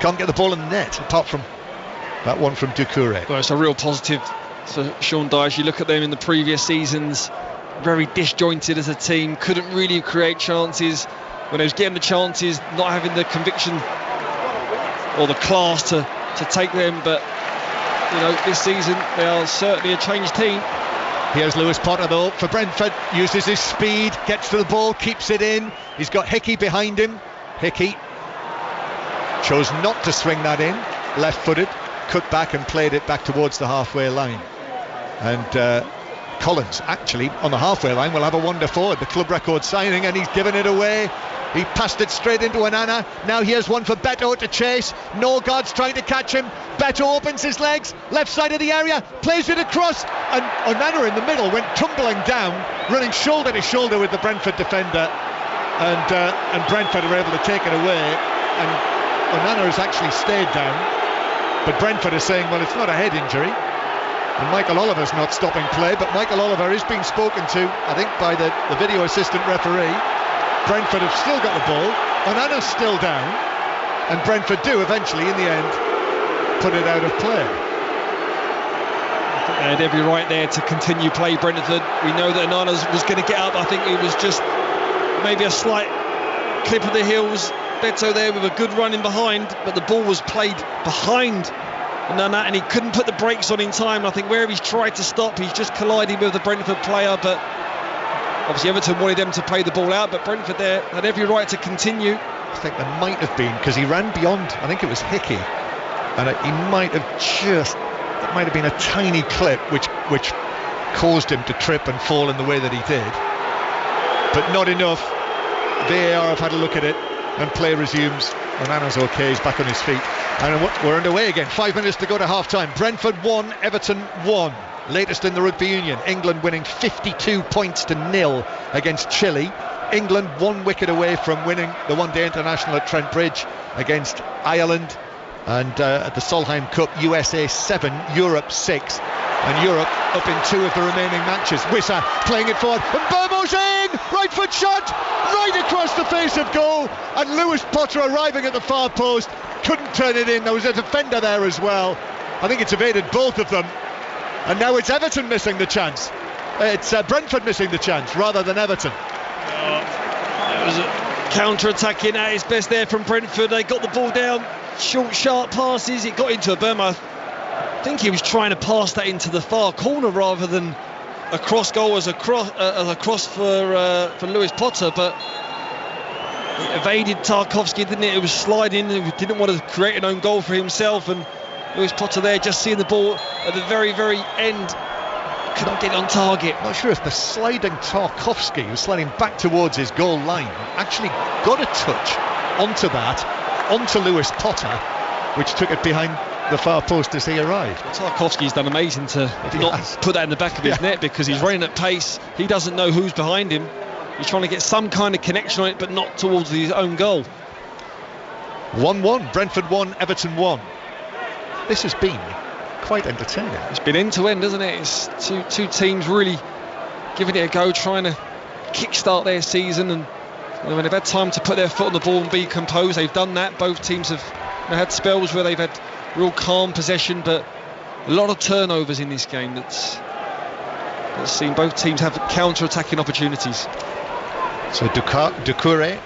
can't get the ball in the net apart from that one from Doucouré. Well, it's a real positive for Sean Dyche. You look at them in the previous seasons, very disjointed as a team, couldn't really create chances. When they was getting the chances, not having the conviction or the class to take them, but you know, this season they are certainly a changed team. Here's Lewis Potter though for Brentford, uses his speed, gets to the ball, keeps it in. He's got Hickey behind him. Hickey chose not to swing that in, left-footed, cut back and played it back towards the halfway line. And Collins actually on the halfway line will have a wonder forward, the club record signing, and he's given it away. He passed it straight into Onana. Now here's one for Beto to chase. Norgard's trying to catch him. Beto opens his legs, left side of the area, plays it across, and Onana in the middle went tumbling down, running shoulder to shoulder with the Brentford defender, and Brentford were able to take it away, and Onana has actually stayed down, but Brentford is saying, well, it's not a head injury, and Michael Oliver's not stopping play, but Michael Oliver is being spoken to, I think, by the video assistant referee. Brentford have still got the ball, Onana's still down, and Brentford do eventually in the end put it out of play. They had every right there to continue play Brentford. We know that Onana was going to get up. I think it was just maybe a slight clip of the heels. Beto there with a good run in behind, but the ball was played behind Onana and he couldn't put the brakes on in time. I think where he's tried to stop, he's just colliding with the Brentford player, but Obviously Everton wanted them to play the ball out, but Brentford there had every right to continue. I think there might have been, because he ran beyond, I think it was Hickey, and it might have been a tiny clip which caused him to trip and fall in the way that he did, but not enough. VAR have had a look at it, and play resumes. Onana's okay, he's back on his feet, and we're underway again. 5 minutes to go to half time. Brentford 1, Everton 1. Latest in the Rugby Union, England winning 52 points to 0 against Chile. England 1 wicket away from winning the one-day international at Trent Bridge against Ireland. And at the Solheim Cup, USA 7, Europe 6, and Europe up in 2 of the remaining matches. Wissa playing it forward, and Burmo's in! Right foot shot! Right across the face of goal, and Lewis Potter arriving at the far post, couldn't turn it in. There was a defender there as well. I think it's evaded both of them, and now it's Everton missing the chance. It's Brentford missing the chance rather than Everton. It was a counter-attacking at its best there from Brentford. They got the ball down, short, sharp passes. It got into a Burma. I think he was trying to pass that into the far corner rather than a cross goal as a cross for Lewis Potter, but it evaded Tarkowski, didn't it? It was sliding. He didn't want to create an own goal for himself, and Lewis Potter there just seeing the ball at the very, very end. Couldn't get on target. Not sure if the sliding Tarkowski, who was sliding back towards his goal line, actually got a touch onto Lewis Potter, which took it behind the far post as he arrived. Tarkowski's done amazing to not put that in the back of his net, because he's running at pace. He doesn't know who's behind him. He's trying to get some kind of connection on it, but not towards his own goal. 1-1, Brentford 1, Everton 1. This has been quite entertaining. It's been end to end, hasn't it? It's two teams really giving it a go, trying to kickstart their season, and when they've had time to put their foot on the ball and be composed, they've done that. Both teams have had spells where they've had real calm possession, but a lot of turnovers in this game that's seen both teams have counter-attacking opportunities. So Doucouré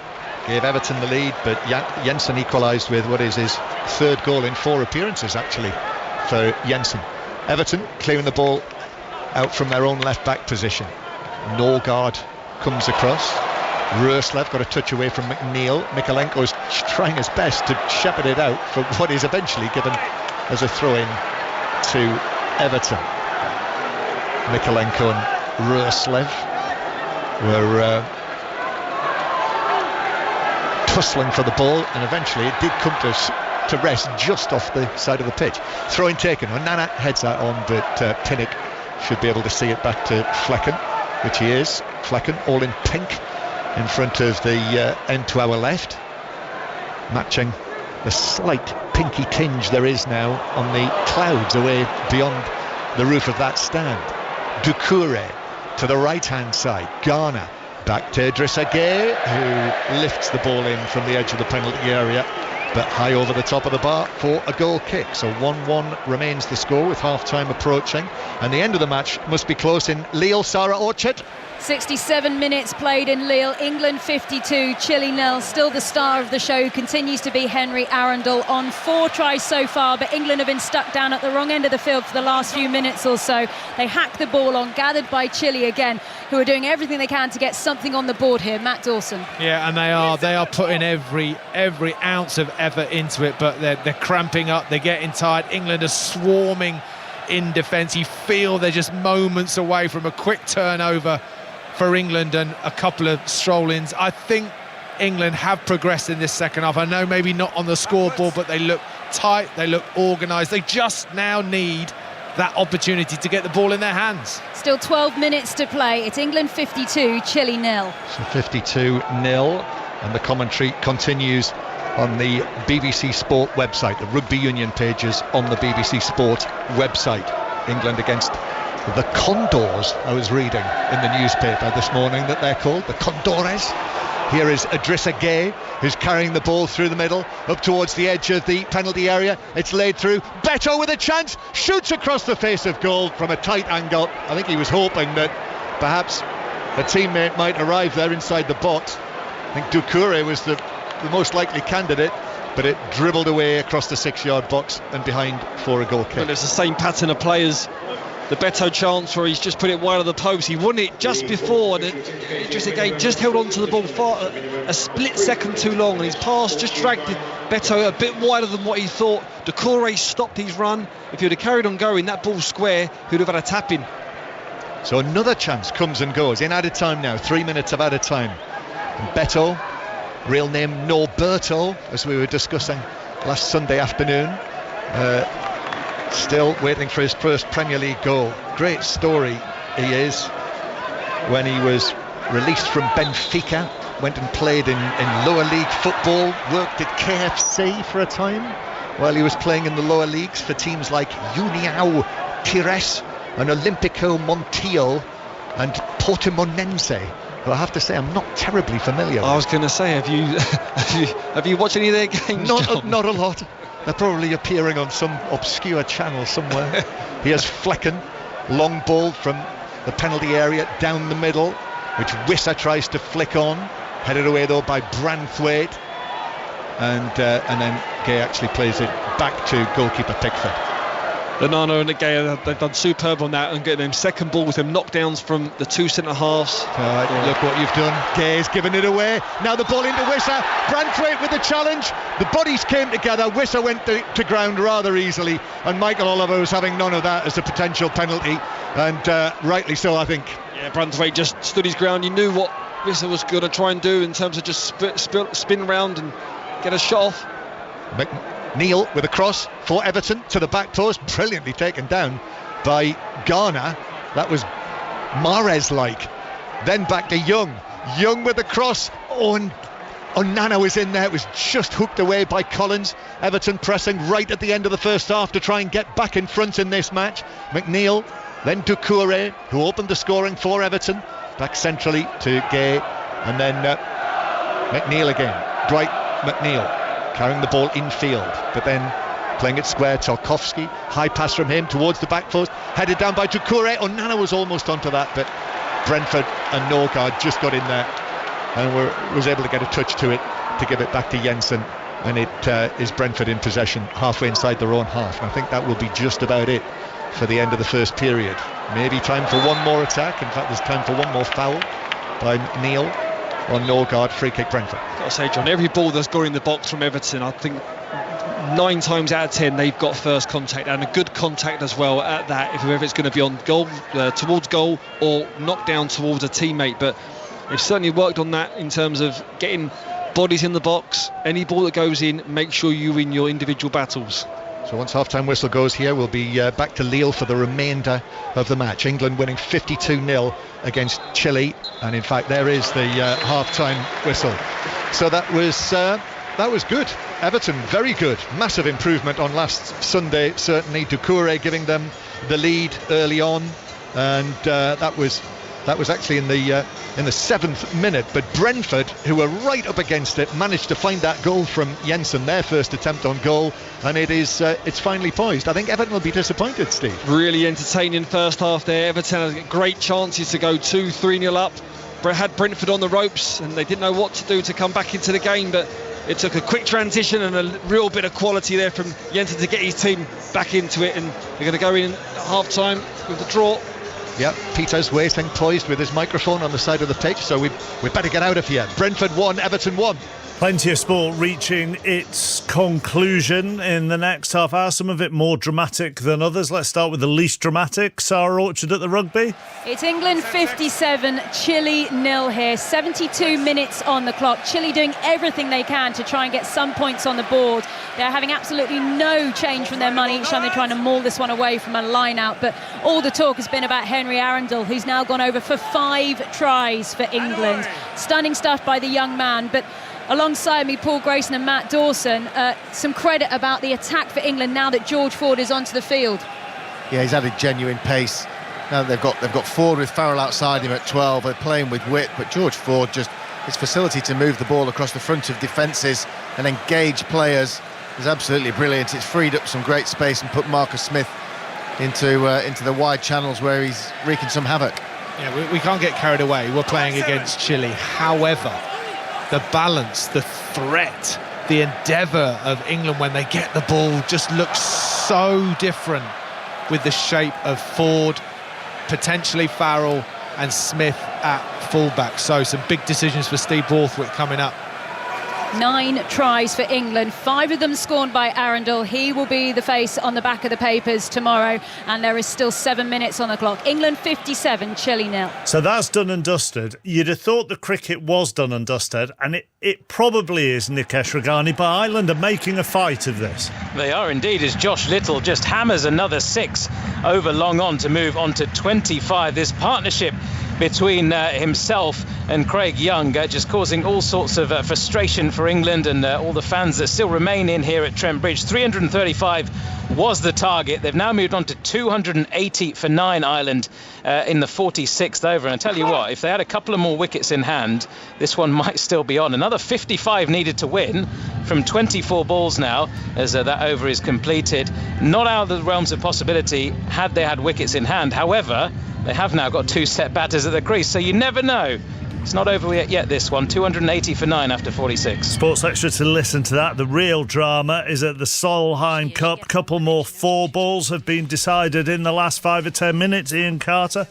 gave Everton the lead, but Jensen equalised with what is his 3rd goal in 4 appearances actually for Jensen. Everton clearing the ball out from their own left-back position. Norgard comes across. Roerslev got a touch away from McNeil. Mikalenko's trying his best to shepherd it out for what is eventually given as a throw-in to Everton. Mikalenko and Roerslev were tussling for the ball, and eventually it did come to rest just off the side of the pitch. Throw-in taken. Onana heads that on, but Pinnock should be able to see it back to Flecken, which he is. Flecken all in pink in front of the end to our left, matching the slight pinky tinge there is now on the clouds away beyond the roof of that stand. Doucouré to the right hand side. Garner back to Idrissa Gueye, who lifts the ball in from the edge of the penalty area, but high over the top of the bar for a goal kick. So 1-1 remains the score with half time approaching, and the end of the match must be close in Lille. Sarah Orchard. 67 minutes played in Lille. England 52, Chile 0. Still the star of the show continues to be Henry Arundel on 4 tries so far, but England have been stuck down at the wrong end of the field for the last few minutes or so. They hack the ball on, gathered by Chile again, who are doing everything they can to get something on the board here. Matt Dawson. Yeah, and they are putting every ounce of effort into it, but they're cramping up, they're getting tired. England are swarming in defence. You feel they're just moments away from a quick turnover for England and a couple of stroll-ins. I think England have progressed in this second half. I know maybe not on the scoreboard, but they look tight, they look organised. They just now need that opportunity to get the ball in their hands. Still 12 minutes to play. It's England 52, Chile 0. So 52-0, and the commentary continues on the BBC Sport website. The Rugby Union pages on the BBC Sport website. England against the Condors, I was reading in the newspaper this morning that they're called, the Condores. Here is Idrissa Gueye, who's carrying the ball through the middle, up towards the edge of the penalty area. It's laid through. Beto with a chance, shoots across the face of goal from a tight angle. I think he was hoping that perhaps a teammate might arrive there inside the box. I think Doucouré was the most likely candidate, but it dribbled away across the 6-yard box and behind for a goal kick. Well, it's the same pattern of players the Beto chance where he's just put it wide of the post. He won it just before, and it just held on to the ball a split second too long, and his pass just dragged Beto a bit wider than what he thought. Doucouré stopped his run. If he'd have carried on going, that ball square, he'd have had a tap in. So another chance comes and goes in added time now, 3 minutes of added time. And Beto, real name Norberto, as we were discussing last Sunday afternoon, still waiting for his first Premier League goal. Great story he is. When he was released from Benfica, went and played in lower league football, worked at KFC for a time while he was playing in the lower leagues for teams like União Tires and Olímpico Montiel and Portimonense, who I have to say I'm not terribly familiar with. I was going to say, have you watched any of their games? Not a lot. They're probably appearing on some obscure channel somewhere. Here's Flecken, long ball from the penalty area down the middle, which Wissa tries to flick on, headed away though by Branthwaite, and then Gay actually plays it back to goalkeeper Pickford. Onana and Gay, they've done superb on that and getting them second balls, them knockdowns from the two centre-halves. Look what you've done. Gay's given it away. Now the ball into Wissa. Branthwaite with the challenge. The bodies came together. Wissa went to ground rather easily, and Michael Oliver was having none of that as a potential penalty, and rightly so, I think. Yeah, Branthwaite just stood his ground. He knew what Wissa was going to try and do in terms of just spin round and get a shot off. McNeil with a cross for Everton to the back post, brilliantly taken down by Garner. That was Mahrez-like. Then back to Young with the cross. And Onana was in there. It was just hooked away by Collins. Everton pressing right at the end of the first half to try and get back in front in this match. McNeil, then Doucouré, who opened the scoring for Everton, back centrally to Gay, and then McNeil again. Bright McNeil carrying the ball infield, but then playing it square. Tarkowski, high pass from him towards the back post, headed down by Doucouré. Onana was almost onto that, but Brentford and Norgard just got in there and was able to get a touch to it to give it back to Jensen, and it is Brentford in possession halfway inside their own half. And I think that will be just about it for the end of the first period. Maybe time for one more attack. In fact, there's time for one more foul by Neil on Norgard. Free kick Brentford. Got to say, John, every ball that's gone in the box from Everton, I think 9 times out of 10 they've got first contact, and a good contact as well at that, if whether it's going to be on goal, towards goal, or knocked down towards a teammate. But they've certainly worked on that in terms of getting bodies in the box. Any ball that goes in, make sure you win your individual battles. So once half-time whistle goes here, we'll be back to Lille for the remainder of the match. England winning 52-0 against Chile, and in fact there is the half-time whistle. So that was good. Everton very good, massive improvement on last Sunday. Certainly Doucouré giving them the lead early on, and that was actually in the 7th minute. But Brentford, who were right up against it, managed to find that goal from Jensen, their first attempt on goal, and it's finally poised. I think Everton will be disappointed, Steve. Really entertaining first half there. Everton had great chances to go 2-3-0 up. Had Brentford on the ropes, and they didn't know what to do to come back into the game, but it took a quick transition and a real bit of quality there from Jensen to get his team back into it, and they're going to go in at half-time with the draw. Yep, Peter's waiting, poised with his microphone on the side of the pitch, so we better get out of here. Brentford 1, Everton 1. Plenty of sport reaching its conclusion in the next half hour, some of it more dramatic than others. Let's start with the least dramatic. Sarah Orchard at the rugby. It's England 57, Chile 0 here. 72 minutes on the clock. Chile doing everything they can to try and get some points on the board. They're having absolutely no change from their money each time they're trying to maul this one away from a line out. But all the talk has been about Henry Arundel, who's now gone over for 5 tries for England. Stunning stuff by the young man. But alongside me, Paul Grayson and Matt Dawson, some credit about the attack for England now that George Ford is onto the field. Yeah, he's added genuine pace. Now they've got Ford with Farrell outside him at 12. They're playing with width, but George Ford, just his facility to move the ball across the front of defences and engage players is absolutely brilliant. It's freed up some great space and put Marcus Smith into the wide channels where he's wreaking some havoc. Yeah, we can't get carried away. We're playing against Chile. However, the balance, the threat, the endeavour of England when they get the ball just looks so different with the shape of Ford, potentially Farrell and Smith at fullback. So some big decisions for Steve Borthwick coming up. 9 tries for England, 5 of them scored by Arundel. He will be the face on the back of the papers tomorrow, and there is still 7 minutes on the clock. England 57, Chile 0. So that's done and dusted. You'd have thought the cricket was done and dusted, and it probably is, Nikesh Ragani, but Ireland are making a fight of this. They are indeed, as Josh Little just hammers another 6 over long on to move on to 25. This partnership between himself and Craig Young just causing all sorts of frustration for England and all the fans that still remain in here at Trent Bridge. 335 was the target. They've now moved on to 280 for 9, Ireland, in the 46th over. And I tell you what, if they had a couple of more wickets in hand, this one might still be on. Another 55 needed to win from 24 balls now as that over is completed. Not out of the realms of possibility had they had wickets in hand. However, they have now got 2 set batters at the crease, so you never know. It's not over yet, this one. 280 for 9 after 46. Sports Extra to listen to that. The real drama is at the Solheim Cup. Couple more 4 balls have been decided in the last 5 or 10 minutes. Ian Carter.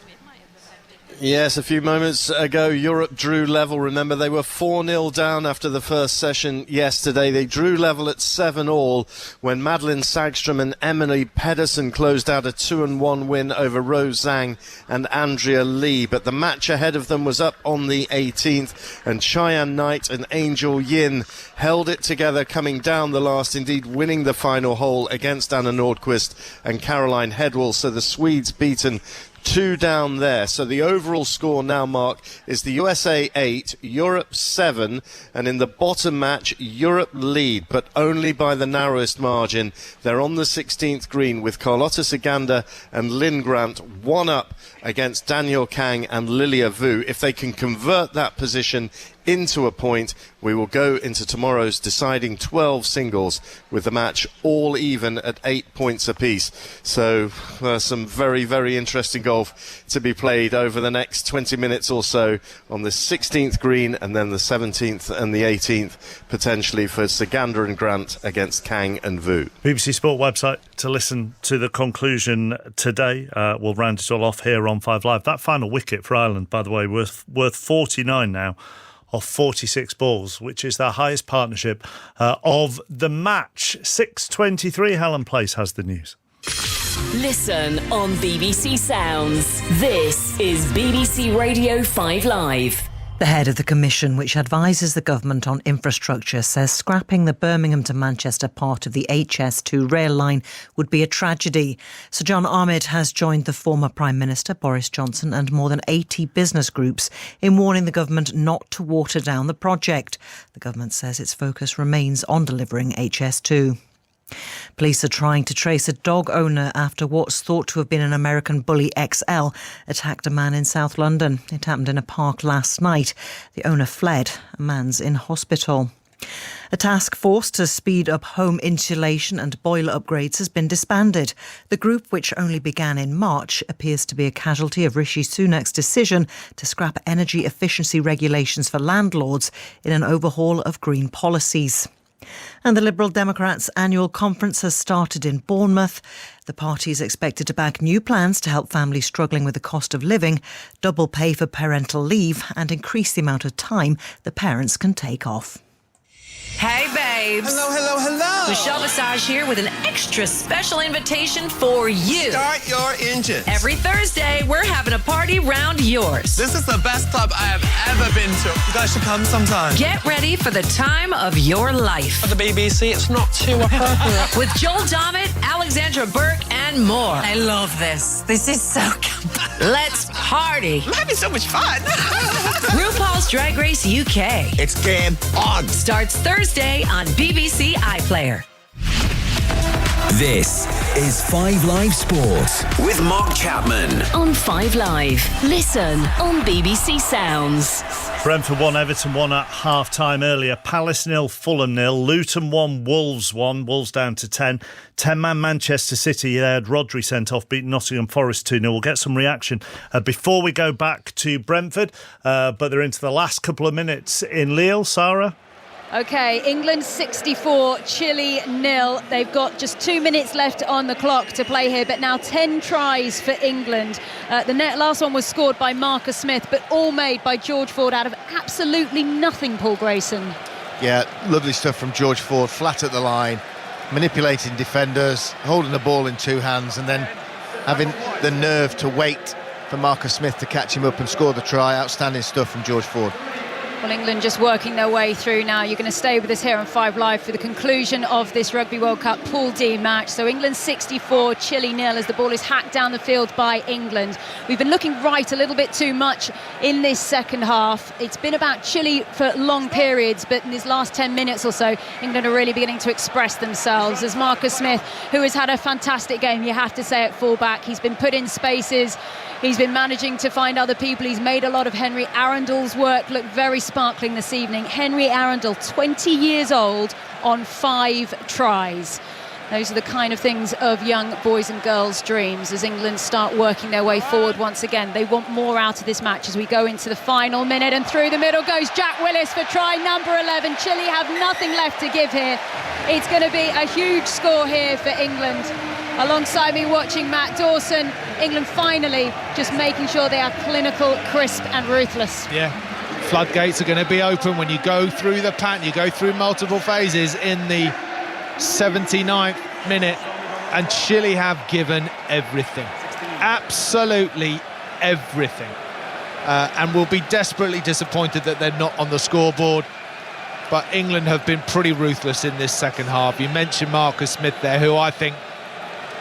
Yes, a few moments ago, Europe drew level. Remember, they were 4-0 down after the first session yesterday. They drew level at 7-all when Madeline Sagström and Emily Pedersen closed out a 2-1 win over Rose Zhang and Andrea Lee. But the match ahead of them was up on the 18th, and Cheyenne Knight and Angel Yin held it together, coming down the last, indeed winning the final hole against Anna Nordqvist and Caroline Headwell. So the Swedes beaten 2 down there. So the overall score now, Mark, is the USA 8, Europe 7, and in the bottom match, Europe lead, but only by the narrowest margin. They're on the 16th green with Carlotta Saganda and Lynn Grant 1 up against Daniel Kang and Lilia Vu. If they can convert that position into a point, we will go into tomorrow's deciding 12 singles with the match all even at 8 points apiece. So some very, very interesting golf to be played over the next 20 minutes or so on the 16th green, and then the 17th and the 18th potentially for Saganda and Grant against Kang and Vu. BBC Sport website to listen to the conclusion today. We'll round it all off here on 5 Live. That final wicket for Ireland, by the way, worth 49 now of 46 balls, which is their highest partnership of the match. 6:23, Helen Place has the news. Listen on BBC Sounds. This is BBC Radio 5 Live. The head of the commission, which advises the government on infrastructure, says scrapping the Birmingham to Manchester part of the HS2 rail line would be a tragedy. Sir John Ahmed has joined the former Prime Minister, Boris Johnson, and more than 80 business groups in warning the government not to water down the project. The government says its focus remains on delivering HS2. Police are trying to trace a dog owner after what's thought to have been an American Bully XL attacked a man in South London. It happened in a park last night. The owner fled. A man's in hospital. A task force to speed up home insulation and boiler upgrades has been disbanded. The group, which only began in March, appears to be a casualty of Rishi Sunak's decision to scrap energy efficiency regulations for landlords in an overhaul of green policies. And the Liberal Democrats' annual conference has started in Bournemouth. The party is expected to back new plans to help families struggling with the cost of living, double pay for parental leave, and increase the amount of time the parents can take off. Hey, babes. Hello, hello, hello. Michelle Visage here with an extra special invitation for you. Start your engines. Every Thursday, we're having a party round yours. This is the best club I have ever been to. You guys should come sometime. Get ready for the time of your life. For the BBC, it's not too appropriate. With Joel Dommett, Alexandra Burke, and more. I love this. This is so good. Let's party. I'm having so much fun. RuPaul's Drag Race UK. It's game on. Starts Thursday on BBC iPlayer. This is 5 Live Sport with Mark Chapman. On 5 Live. Listen on BBC Sounds. Brentford 1, Everton 1 at half-time earlier. Palace 0, Fulham 0. Luton 1, Wolves 1. Wolves down to 10. 10-man Manchester City. They had Rodri sent off, beating Nottingham Forest 2-0. We'll get some reaction before we go back to Brentford. But they're into the last couple of minutes in Lille. Sarah? OK, England 64, Chile 0. They've got just 2 minutes left on the clock to play here, but now 10 tries for England. The last one was scored by Marcus Smith, but all made by George Ford out of absolutely nothing, Paul Grayson. Yeah, lovely stuff from George Ford, flat at the line, manipulating defenders, holding the ball in two hands, and then having the nerve to wait for Marcus Smith to catch him up and score the try. Outstanding stuff from George Ford. Well, England just working their way through now. You're going to stay with us here on 5 Live for the conclusion of this Rugby World Cup Pool D match. So England 64, Chile 0 as the ball is hacked down the field by England. We've been looking right a little bit too much in this second half. It's been about Chile for long periods, but in these last 10 minutes or so, England are really beginning to express themselves. As Marcus Smith, who has had a fantastic game, you have to say, at fullback, he's been put in spaces. He's been managing to find other people. He's made a lot of Henry Arundel's work look very sparkling this evening. Henry Arundel, 20 years old, on 5 tries. Those are the kind of things of young boys and girls' dreams as England start working their way forward once again. They want more out of this match as we go into the final minute, and through the middle goes Jack Willis for try number 11. Chile have nothing left to give here. It's going to be a huge score here for England. Alongside me watching Matt Dawson, England finally just making sure they are clinical, crisp and ruthless. Yeah, floodgates are going to be open when you go through the pattern. You go through multiple phases in the 79th minute, and Chile have given everything, absolutely everything, and will be desperately disappointed that they're not on the scoreboard. But England have been pretty ruthless in this second half. You mentioned Marcus Smith there, who I think,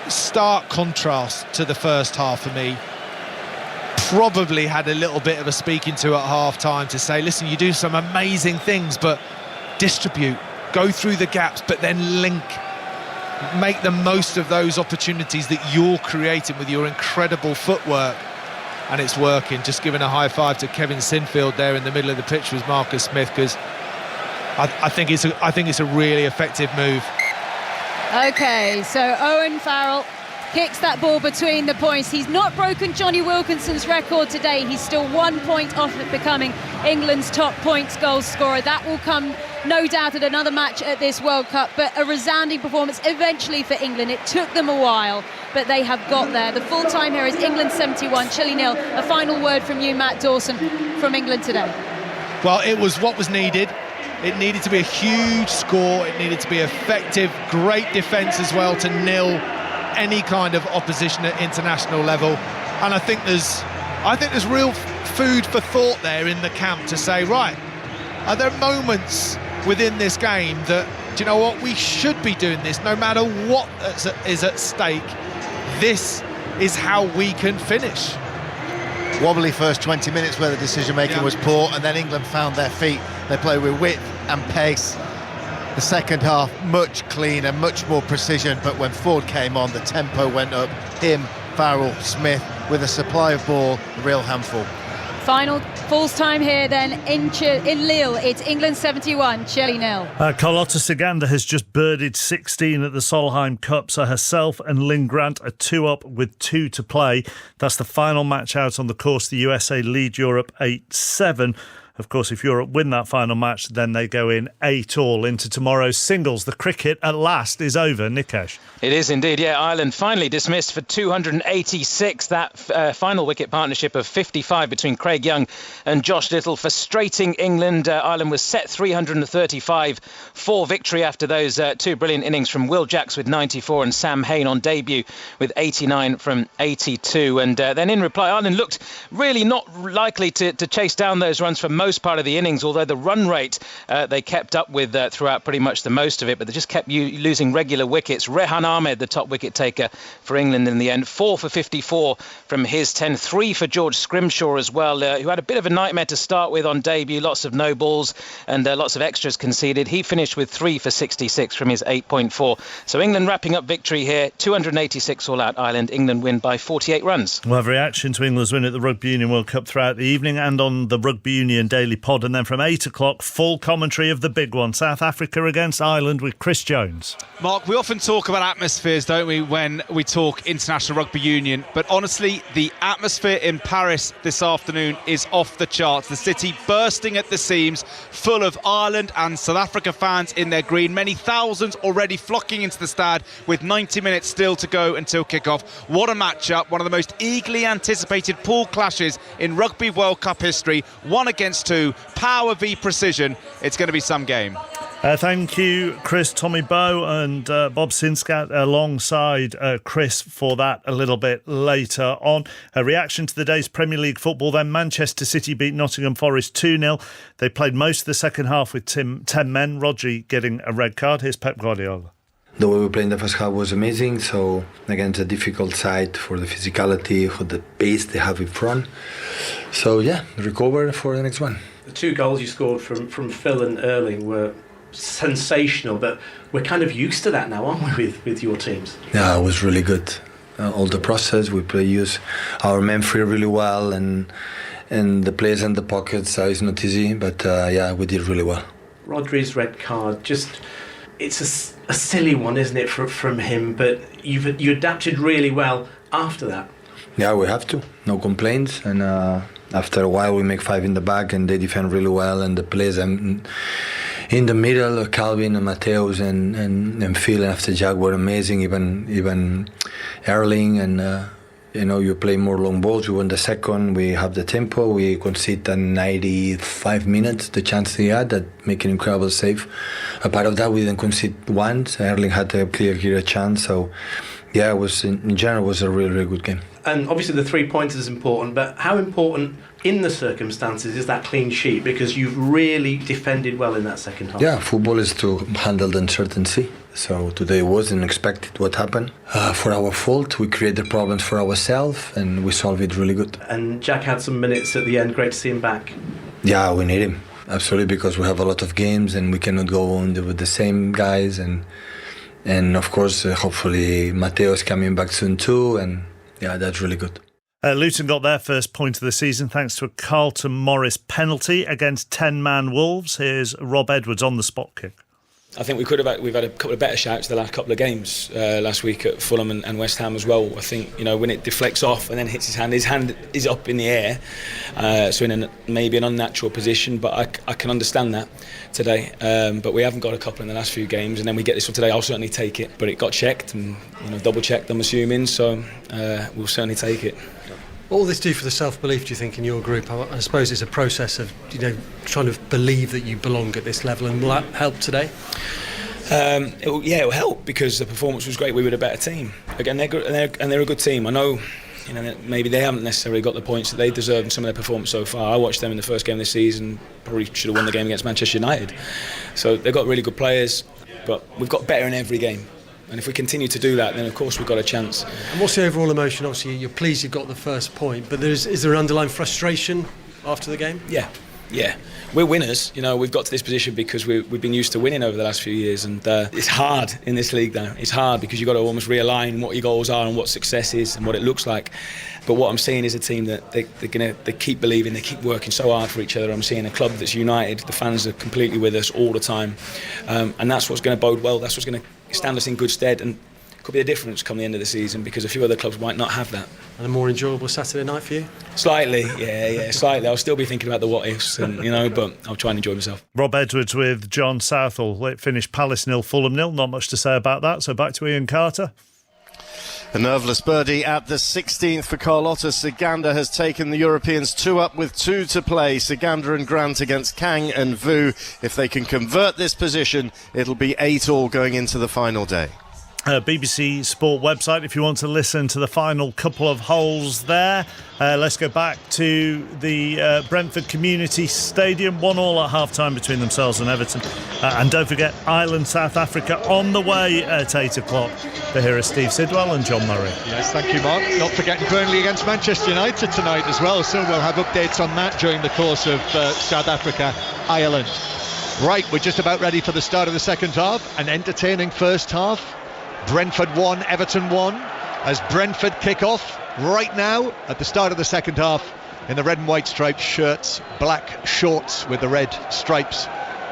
stark contrast to the first half for me, probably had a little bit of a speaking to at half-time to say, listen, you do some amazing things, but distribute, go through the gaps, but then link, make the most of those opportunities that you're creating with your incredible footwork. And it's working. Just giving a high five to Kevin Sinfield there in the middle of the pitch was Marcus Smith, because I think it's a really effective move. OK, so Owen Farrell kicks that ball between the points. He's not broken Johnny Wilkinson's record today. He's still 1 point off of becoming England's top points goal scorer. That will come, no doubt, at another match at this World Cup, but a resounding performance eventually for England. It took them a while, but they have got there. The full time here is England 71, Chile 0. A final word from you, Matt Dawson, from England today. Well, it was what was needed. It needed to be a huge score. It needed to be effective, great defence as well to nil any kind of opposition at international level. And I think there's real food for thought there in the camp to say, right, are there moments within this game that, do you know what, we should be doing this no matter what is at stake. This is how we can finish. Wobbly first 20 minutes where the decision-making was poor, and then England found their feet. They played with width and pace. The second half, much cleaner, much more precision, but when Ford came on, the tempo went up. Him, Farrell, Smith, with a supply of ball, a real handful. Final falls time here then in Lille. It's England 71, Chile 0. Carlotta Saganda has just birdied 16 at the Solheim Cup, so herself and Lynn Grant are 2 up with 2 to play. That's the final match out on the course. The USA lead Europe 8-7. Of course, if Europe win that final match, then they go in 8-all into tomorrow's singles. The cricket at last is over, Nikesh. It is indeed, yeah. Ireland finally dismissed for 286. That final wicket partnership of 55 between Craig Young and Josh Little frustrating England. Ireland was set 335 for victory after those 2 brilliant innings from Will Jacks with 94 and Sam Hain on debut with 89 from 82. And then in reply, Ireland looked really not likely to chase down those runs for most part of the innings, although the run rate they kept up with throughout pretty much the most of it, but they just kept losing regular wickets. Rehan Ahmed, the top wicket taker for England in the end, 4 for 54 from his 10, 3 for George Scrimshaw as well, who had a bit of a nightmare to start with on debut, lots of no balls and lots of extras conceded. He finished with 3 for 66 from his 8.4. So England wrapping up victory here, 286 all out. Ireland, England win by 48 runs. We'll have reaction to England's win at the Rugby Union World Cup throughout the evening and on the Rugby Union Daily Pod, and then from 8 o'clock, full commentary of the big one, South Africa against Ireland with Chris Jones. Mark, we often talk about atmospheres, don't we, when we talk International Rugby Union, but honestly, the atmosphere in Paris this afternoon is off the charts. The city bursting at the seams, full of Ireland and South Africa fans in their green. Many thousands already flocking into the stade with 90 minutes still to go until kick-off. What a match-up, one of the most eagerly anticipated pool clashes in Rugby World Cup history. 1 against 2, power v precision. It's going to be some game. Thank you, Chris, Tommy Bowe and Bob Sinscat alongside Chris for that a little bit later on. A reaction to the day's Premier League football then. Manchester City beat Nottingham Forest 2-0. They played most of the second half with 10 men, Rodri getting a red card. Here's Pep Guardiola. The way we played in the first half was amazing. So, again, it's a difficult side for the physicality, for the pace they have in front. So, yeah, recover for the next one. The 2 goals you scored from Phil and Erling were sensational, but we're kind of used to that now, aren't we, with your teams? Yeah, it was really good. All the process, we use our men free really well, and the players in the pockets, it's not easy, but yeah, we did really well. Rodri's red card, it's a silly one, isn't it, from him, but you adapted really well after that. Yeah, we have to. No complaints, and after a while we make 5 in the back and they defend really well, and the players in the middle, Calvin and Mateus and Phil after Jack were amazing, even Erling, and you play more long balls. We won the second, we have the tempo, we concede in 95 minutes the chance he had that make an incredible save. A part of that we didn't concede once. Erling had a clear chance, so yeah, it was in general was a really, really good game. And obviously the 3 pointers is important, but how important in the circumstances is that clean sheet? Because you've really defended well in that second half. Yeah, football is to handle the uncertainty. So today wasn't expected what happened. For our fault, we created problems for ourselves and we solved it really good. And Jack had some minutes at the end. Great to see him back. Yeah, we need him. Absolutely, because we have a lot of games and we cannot go on with the same guys. And of course, hopefully Mateo's coming back soon too. And yeah, that's really good. Luton got their first point of the season thanks to a Carlton Morris penalty against 10-man Wolves. Here's Rob Edwards on the spot kick. I think we've had a couple of better shouts the last couple of games last week at Fulham and West Ham as well. I think when it deflects off and then hits his hand is up in the air, so in maybe an unnatural position. But I can understand that today. But we haven't got a couple in the last few games, and then we get this one today. I'll certainly take it. But it got checked and double checked, I'm assuming. So we'll certainly take it. What will this do for the self-belief, do you think, in your group? I suppose it's a process of, trying to believe that you belong at this level, and will that help today? It'll help because the performance was great. We were a better team. Again, they're a good team. I know, maybe they haven't necessarily got the points that they deserve in some of their performance so far. I watched them in the first game of the season. Probably should have won the game against Manchester United. So they've got really good players, but we've got better in every game. And if we continue to do that, then of course we've got a chance. And what's the overall emotion? Obviously, you're pleased you got the first point, but is there an underlying frustration after the game? Yeah. We're winners. We've got to this position because we've been used to winning over the last few years, and it's hard in this league now. It's hard because you've got to almost realign what your goals are and what success is and what it looks like. But what I'm seeing is a team that they keep believing, they keep working so hard for each other. I'm seeing a club that's united. The fans are completely with us all the time, and that's what's going to bode well. That's what's going to stand us in good stead, and could be a difference come the end of the season because a few other clubs might not have that. And a more enjoyable Saturday night for you? Slightly, yeah, slightly. I'll still be thinking about the what ifs, and but I'll try and enjoy myself. Rob Edwards with John Southall. It finished Palace 0, Fulham 0. Not much to say about that. So back to Ian Carter. A nerveless birdie at the 16th for Carlotta. Saganda has taken the Europeans 2 up with 2 to play. Saganda and Grant against Kang and Vu. If they can convert this position, it'll be 8-all going into the final day. BBC Sport website if you want to listen to the final couple of holes there. Let's go back to the Brentford Community Stadium. 1-1 at half-time between themselves and Everton. And don't forget, Ireland, South Africa on the way at 8 o'clock. But here are Steve Sidwell and John Murray. Yes, thank you, Mark. Not forgetting Burnley against Manchester United tonight as well. So we'll have updates on that during the course of South Africa, Ireland. Right, we're just about ready for the start of the second half. An entertaining first half. Brentford 1, Everton 1 as Brentford kick off right now at the start of the second half in the red and white striped shirts, black shorts with the red stripes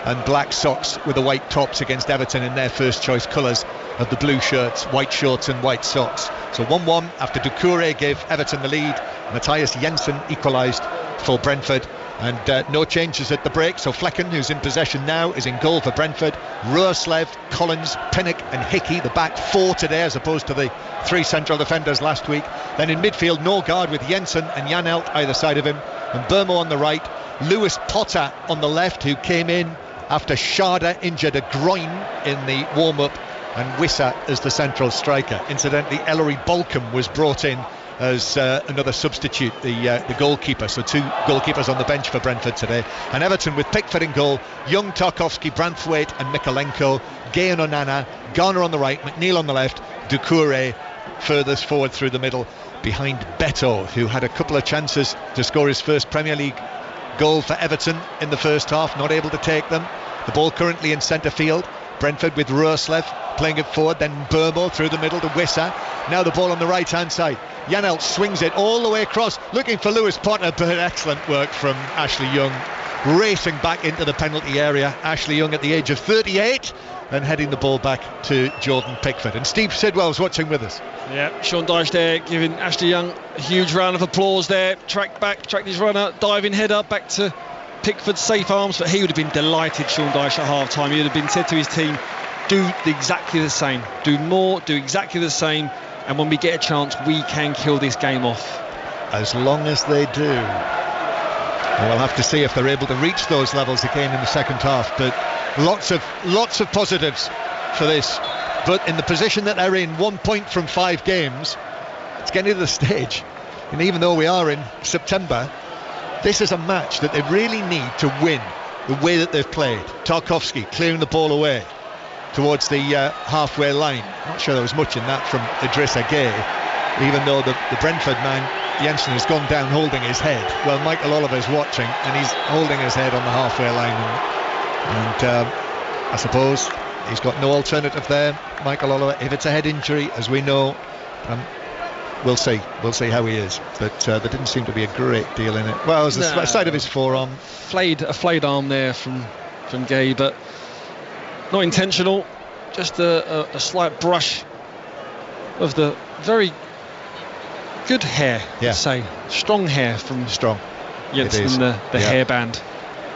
and black socks with the white tops against Everton in their first choice colours of the blue shirts, white shorts and white socks. So 1-1 after Doucouré gave Everton the lead. Matthias Jensen equalised for Brentford. And no changes at the break, so Flecken, who's in possession now, is in goal for Brentford. Roerslev, Collins, Pinnock and Hickey, the back four today as opposed to the three central defenders last week. Then in midfield, Norgard with Jensen and Janelt either side of him, and Burmo on the right. Lewis Potter on the left, who came in after Schade injured a groin in the warm-up, and Wissa as the central striker. Incidentally, Ellery Bolcombe was brought in as another substitute, the goalkeeper. So two goalkeepers on the bench for Brentford today. And Everton with Pickford in goal, Young, Tarkowski, Branthwaite and Mikolenko, Gay and Onana, Garner on the right, McNeil on the left, Doucouré furthest forward through the middle behind Beto, who had a couple of chances to score his first Premier League goal for Everton in the first half, not able to take them. The ball currently in centre field, Brentford with Roerslev playing it forward, then Burmo through the middle to Wissa. Now the ball on the right hand side, Janelt swings it all the way across looking for Lewis Potter, but excellent work from Ashley Young, racing back into the penalty area. Ashley Young at the age of 38 and heading the ball back to Jordan Pickford. And Steve Sidwell's watching with us. Yeah, Sean Dyche there giving Ashley Young a huge round of applause there. Tracked his runner, diving header back to Pickford's safe arms, but he would have been delighted, Sean Dyche, at half time. He would have been said to his team, do exactly the same, do more, do exactly the same, and when we get a chance we can kill this game off. As long as they do. We'll have to see if they're able to reach those levels again in the second half, but lots of positives for this. But in the position that they're in, 1 point from 5 games, it's getting to the stage, and even though we are in September, this is a match that they really need to win the way that they've played. Tarkowski clearing the ball away towards the halfway line. Not sure there was much in that from Idrissa Gueye, even though the Brentford man Jensen has gone down holding his head. Well, Michael Oliver's watching and he's holding his head on the halfway line, and I suppose he's got no alternative there, Michael Oliver. If it's a head injury, as we know, we'll see how he is, but there didn't seem to be a great deal in it. Well, it was the side of his forearm, a flayed arm there from Gueye, but not intentional, just a slight brush of the very good hair, let's say, strong hair from Jensen, the hairband.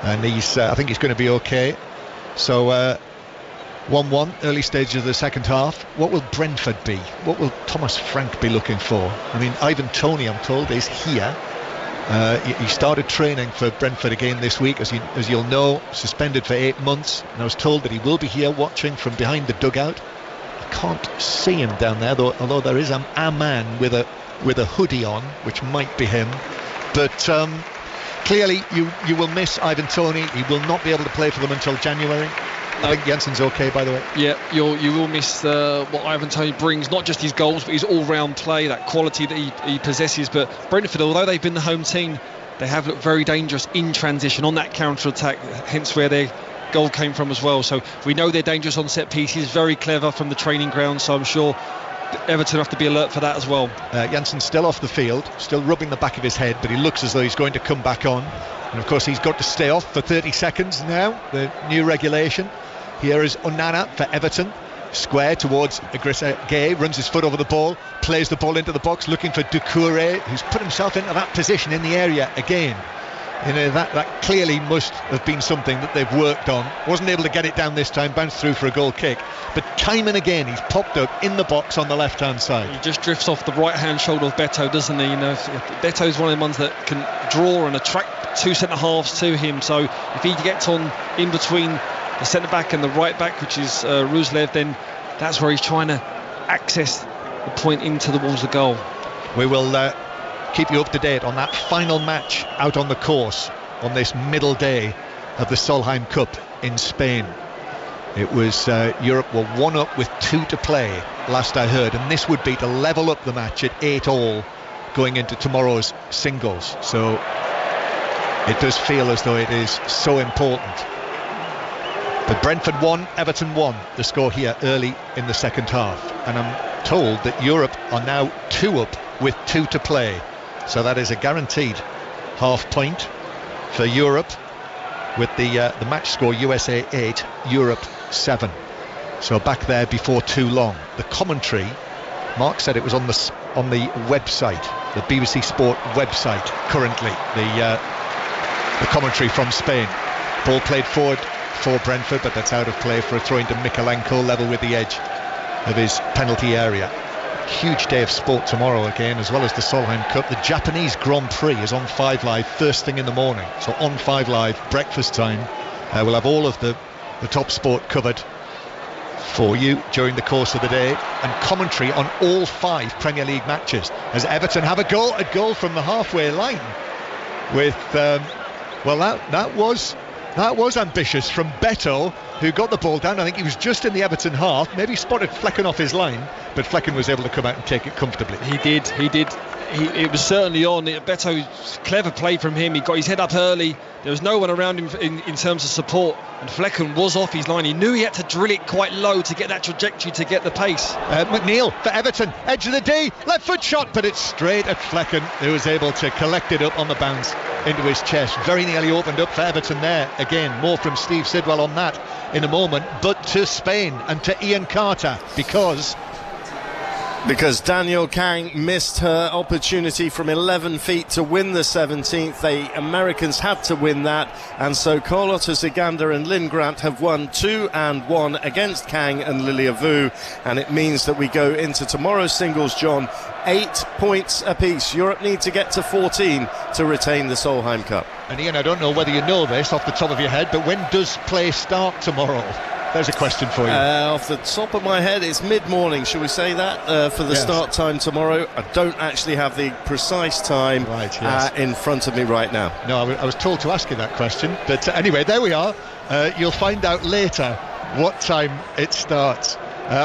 And I think he's going to be okay. So 1-1, early stages of the second half. What will Brentford be? What will Thomas Frank be looking for? I mean, Ivan Toney, I'm told, is here. He started training for Brentford again this week, as you'll know, suspended for 8 months, and I was told that he will be here watching from behind the dugout. I can't see him down there, although there is a man with a hoodie on, which might be him. But clearly you will miss Ivan Toney. He will not be able to play for them until January. I think Jensen's okay, by the way. Yeah, you will miss what Ivan Toney brings, not just his goals, but his all-round play, that quality that he possesses. But Brentford, although they've been the home team, they have looked very dangerous in transition on that counter-attack, hence where their goal came from as well. So we know they're dangerous on set pieces, very clever from the training ground, so I'm sure Everton have to be alert for that as well. Jensen's still off the field, still rubbing the back of his head, but he looks as though he's going to come back on. And of course he's got to stay off for 30 seconds now, the new regulation. Here is Onana for Everton, square towards Idrissa Gueye, runs his foot over the ball, plays the ball into the box, looking for Doucouré, who's put himself into that position in the area again. You know, that clearly must have been something that they've worked on. Wasn't able to get it down this time, bounced through for a goal kick, but time and again he's popped up in the box on the left hand side. He just drifts off the right hand shoulder of Beto, doesn't he? You know, Beto's one of the ones that can draw and attract two centre halves to him, so if he gets on in between the centre back and the right back, which is Roerslev, then that's where he's trying to access the point into towards the goal. We will keep you up to date on that final match out on the course on this middle day of the Solheim Cup in Spain. It was Europe were 1-up with 2 to play last I heard, and this would be to level up the match at 8-all going into tomorrow's singles. So it does feel as though it is so important. But Brentford 1, Everton 1, the score here early in the second half. And I'm told that Europe are now 2-up with 2 to play. So that is a guaranteed half point for Europe, with the match score USA 8, Europe 7. So back there before too long. The commentary, Mark said it was on the website, the BBC Sport website currently, the commentary from Spain. Ball played forward for Brentford, but that's out of play for a throw into Mikalenko, level with the edge of his penalty area. Huge day of sport tomorrow again, as well as the Solheim Cup. The Japanese Grand Prix is on 5 Live first thing in the morning. So on 5 Live, breakfast time, we'll have all of the top sport covered for you during the course of the day, and commentary on all 5 Premier League matches as Everton have a goal from the halfway line with that was ambitious from Beto, who got the ball down. I think he was just in the Everton half, maybe spotted Flecken off his line, but Flecken was able to come out and take it comfortably. He did. It was certainly on. Beto, clever play from him. He got his head up early. There was no one around him in terms of support, and Flecken was off his line. He knew he had to drill it quite low to get that trajectory, to get the pace. McNeil for Everton, edge of the D, left foot shot, but it's straight at Flecken, who was able to collect it up on the bounce into his chest. Very nearly opened up for Everton there. Again, more from Steve Sidwell on that in a moment, but to Spain and to Ian Carter, because Daniel Kang missed her opportunity from 11 feet to win the 17th. The Americans had to win that, and so Carlotta Ziganda and Lynn Grant have won 2 and 1 against Kang and Lilia Vu, and it means that we go into tomorrow's singles, John, 8 points apiece. Europe need to get to 14 to retain the Solheim Cup. And Ian, I don't know whether you know this off the top of your head, but when does play start tomorrow? There's a question for you. Off the top of my head, it's mid-morning, shall we say that, for the start time tomorrow. I don't actually have the precise time in front of me right now. No, I was told to ask you that question, but anyway, there we are. You'll find out later what time it starts.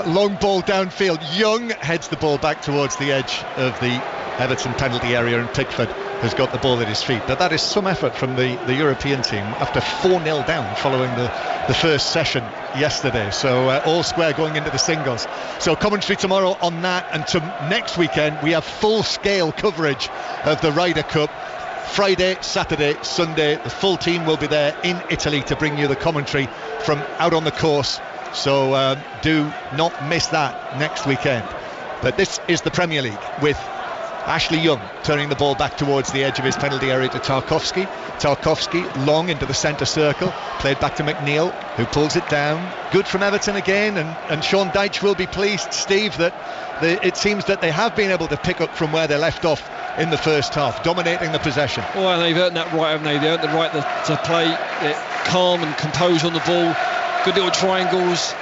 Long ball downfield. Young heads the ball back towards the edge of the Everton penalty area, and Pickford has got the ball at his feet. But that is some effort from the European team after 4-0 down following the first session yesterday. So all square going into the singles. So commentary tomorrow on that, and to next weekend we have full-scale coverage of the Ryder Cup. Friday, Saturday, Sunday, the full team will be there in Italy to bring you the commentary from out on the course. So do not miss that next weekend. But this is the Premier League with Ashley Young turning the ball back towards the edge of his penalty area to Tarkowski. Tarkowski long into the centre circle, played back to McNeil, who pulls it down. Good from Everton again, and Sean Dyche will be pleased, Steve, that it seems that they have been able to pick up from where they left off in the first half, dominating the possession. Well, they've earned that right, haven't they? They earned the right to play calm and composed on the ball. Good little triangles,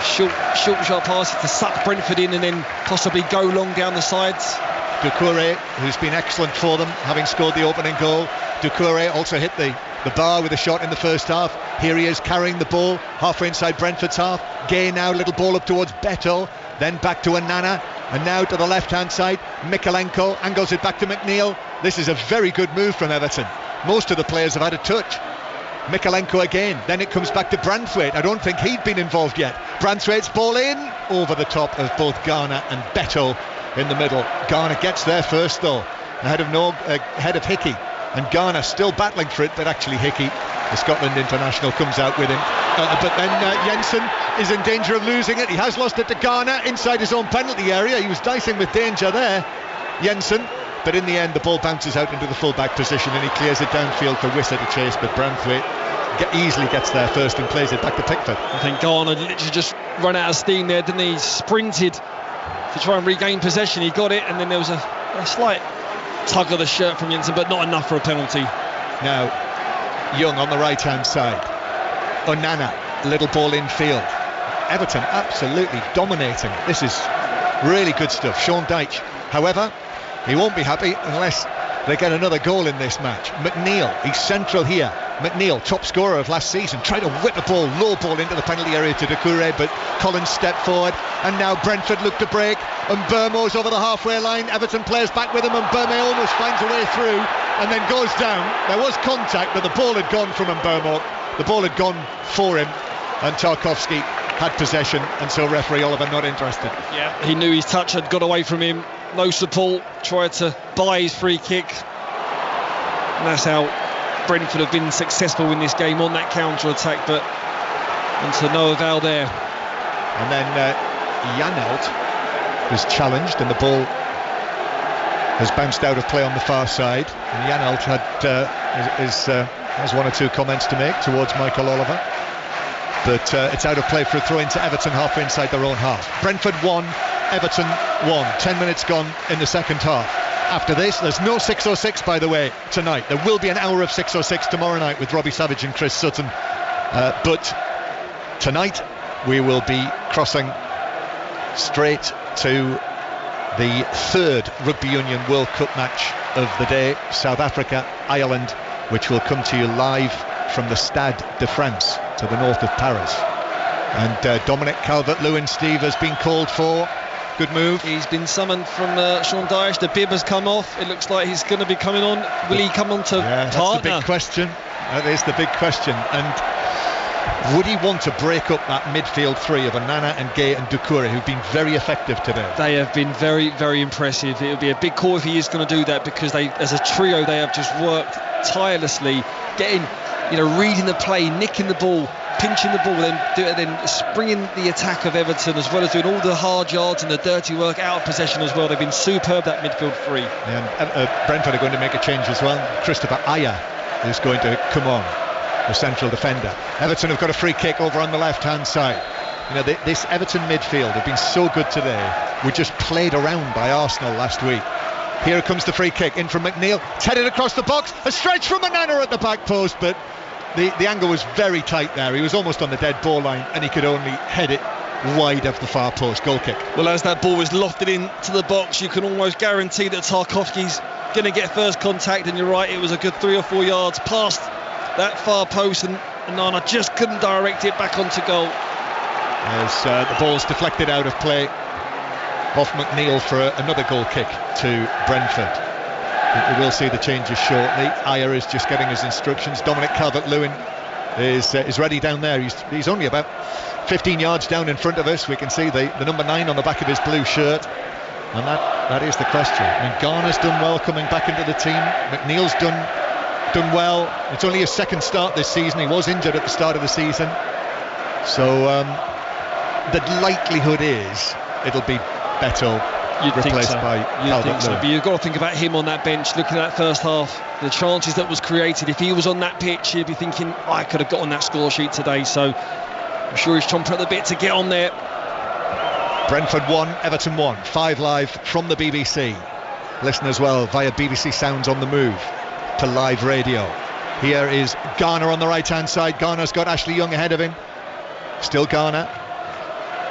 short passes to suck Brentford in and then possibly go long down the sides. Doucouré, who's been excellent for them, having scored the opening goal. Doucouré also hit the bar with a shot in the first half. Here he is carrying the ball halfway inside Brentford's half. Gay now, little ball up towards Beto, then back to Onana, and now to the left hand side. Mikalenko angles it back to McNeil. This is a very good move from Everton. Most of the players have had a touch. Mikalenko again, then it comes back to Branthwaite. I don't think he'd been involved yet. Branthwaite's ball in over the top of both Garner and Beto in the middle. Garner gets there first though, ahead of Hickey, and Garner still battling for it, but actually Hickey, the Scotland international, comes out with him. But then Jensen is in danger of losing it. He has lost it to Garner inside his own penalty area. He was dicing with danger there, Jensen, but in the end the ball bounces out into the full-back position and he clears it downfield for Wissa to chase, but Branthwaite easily gets there first and plays it back to Pickford. I think Garner literally just ran out of steam there, didn't he? He sprinted to try and regain possession. He got it, and then there was a slight tug of the shirt from Jensen, but not enough for a penalty. Now Young on the right hand side, Onana, little ball infield. Everton absolutely dominating. This is really good stuff. Sean Dyche, however, he won't be happy unless they get another goal in this match. McNeil, he's central here. McNeil, top scorer of last season, tried to whip a ball, low ball into the penalty area to Doucouré, but Collins stepped forward, and now Brentford look to break, and Burmo's over the halfway line. Everton players back with him, and Burmo almost finds a way through and then goes down. There was contact, but the ball had gone from Burmo. The ball had gone for him, and Tarkowski had possession, and so referee Oliver not interested. Yeah, he knew his touch had got away from him. No support, tried to buy his free kick. And that's how Brentford have been successful in this game, on that counter-attack, but onto no avail there. And then Janelt was challenged, and the ball has bounced out of play on the far side. And Janelt has one or two comments to make towards Michael Oliver. But it's out of play for a throw into Everton halfway inside their own half. Brentford 1, Everton 1. 10 minutes gone in the second half. After this, there's no 606, by the way, tonight. There will be an hour of 606 tomorrow night with Robbie Savage and Chris Sutton. But tonight, we will be crossing straight to the third Rugby Union World Cup match of the day, South Africa, Ireland, which will come to you live from the Stade de France to the north of Paris. And Dominic Calvert-Lewin, Steve, has been called for. Good move. He's been summoned from Sean Dyche. The bib has come off. It looks like he's going to be coming on. Will he come on to partner? That's the big question. That is the big question. And would he want to break up that midfield three of Onana and Gay and Doucouré, who've been very effective today? They have been very, very impressive. It would be a big call if he is going to do that, because they, as a trio, they have just worked tirelessly, getting, reading the play, nicking the ball, pinching the ball, then springing the attack of Everton, as well as doing all the hard yards and the dirty work out of possession as well. They've been superb, that midfield three. And Brentford are going to make a change as well. Christopher Aya is going to come on, the central defender. Everton have got a free kick over on the left-hand side. This Everton midfield have been so good today. We just played around by Arsenal last week. Here comes the free kick in from McNeil. It's headed across the box. A stretch from Onana at the back post, but the angle was very tight there. He was almost on the dead ball line, and he could only head it wide of the far post. Goal kick. Well, as that ball was lofted into the box, you can almost guarantee that Tarkowski's going to get first contact, and you're right, it was a good 3 or 4 yards past that far post, and Onana just couldn't direct it back onto goal. As the ball's deflected out of play off McNeil for another goal kick to Brentford. We will see the changes shortly. Aya is just getting his instructions. Dominic Calvert-Lewin is ready down there. He's only about 15 yards down in front of us. We can see the number 9 on the back of his blue shirt, and that is the question. I mean, Garner's done well coming back into the team. McNeil's done well. It's only his second start this season. He was injured at the start of the season, so the likelihood is it'll be Beto replaced by Calvert-Lewin. But you've got to think about him on that bench, looking at that first half, the chances that was created. If he was on that pitch, he'd be thinking, I could have got on that score sheet today. So I'm sure he's chomping at the bit to get on there. Brentford 1, Everton 1. 5 Live from the BBC. Listen as well via BBC Sounds on the Move to live radio. Here is Garner on the right hand side. Garner's got Ashley Young ahead of him. Still Garner.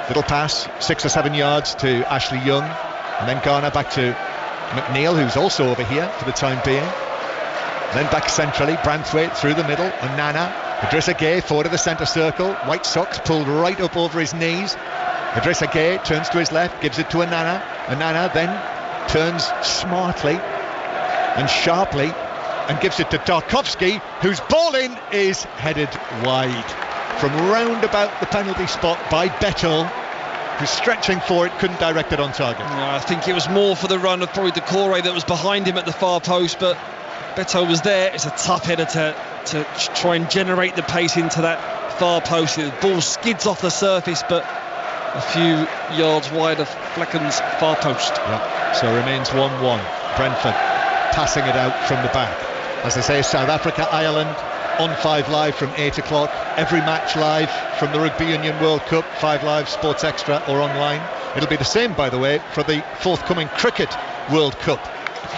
Little pass, 6 or 7 yards to Ashley Young, and then Garner back to McNeil, who's also over here for the time being. Then back centrally, Branthwaite through the middle, Onana, Idrissa Gueye forward of the centre circle, white socks pulled right up over his knees. Idrissa Gueye turns to his left, gives it to Onana. Onana then turns smartly and sharply and gives it to Tarkowski, whose ball in is headed wide from round about the penalty spot by Beto, who's stretching for it, couldn't direct it on target. No, I think it was more for the run of probably Doucouré that was behind him at the far post, but Beto was there. It's a tough header to try and generate the pace into that far post. The ball skids off the surface, but a few yards wide of Flecken's far post. Yeah. So remains 1-1. Brentford passing it out from the back. As I say, South Africa, Ireland on 5 Live from 8 o'clock. Every match live from the Rugby Union World Cup, 5 Live, Sports Extra or online. It'll be the same, by the way, for the forthcoming Cricket World Cup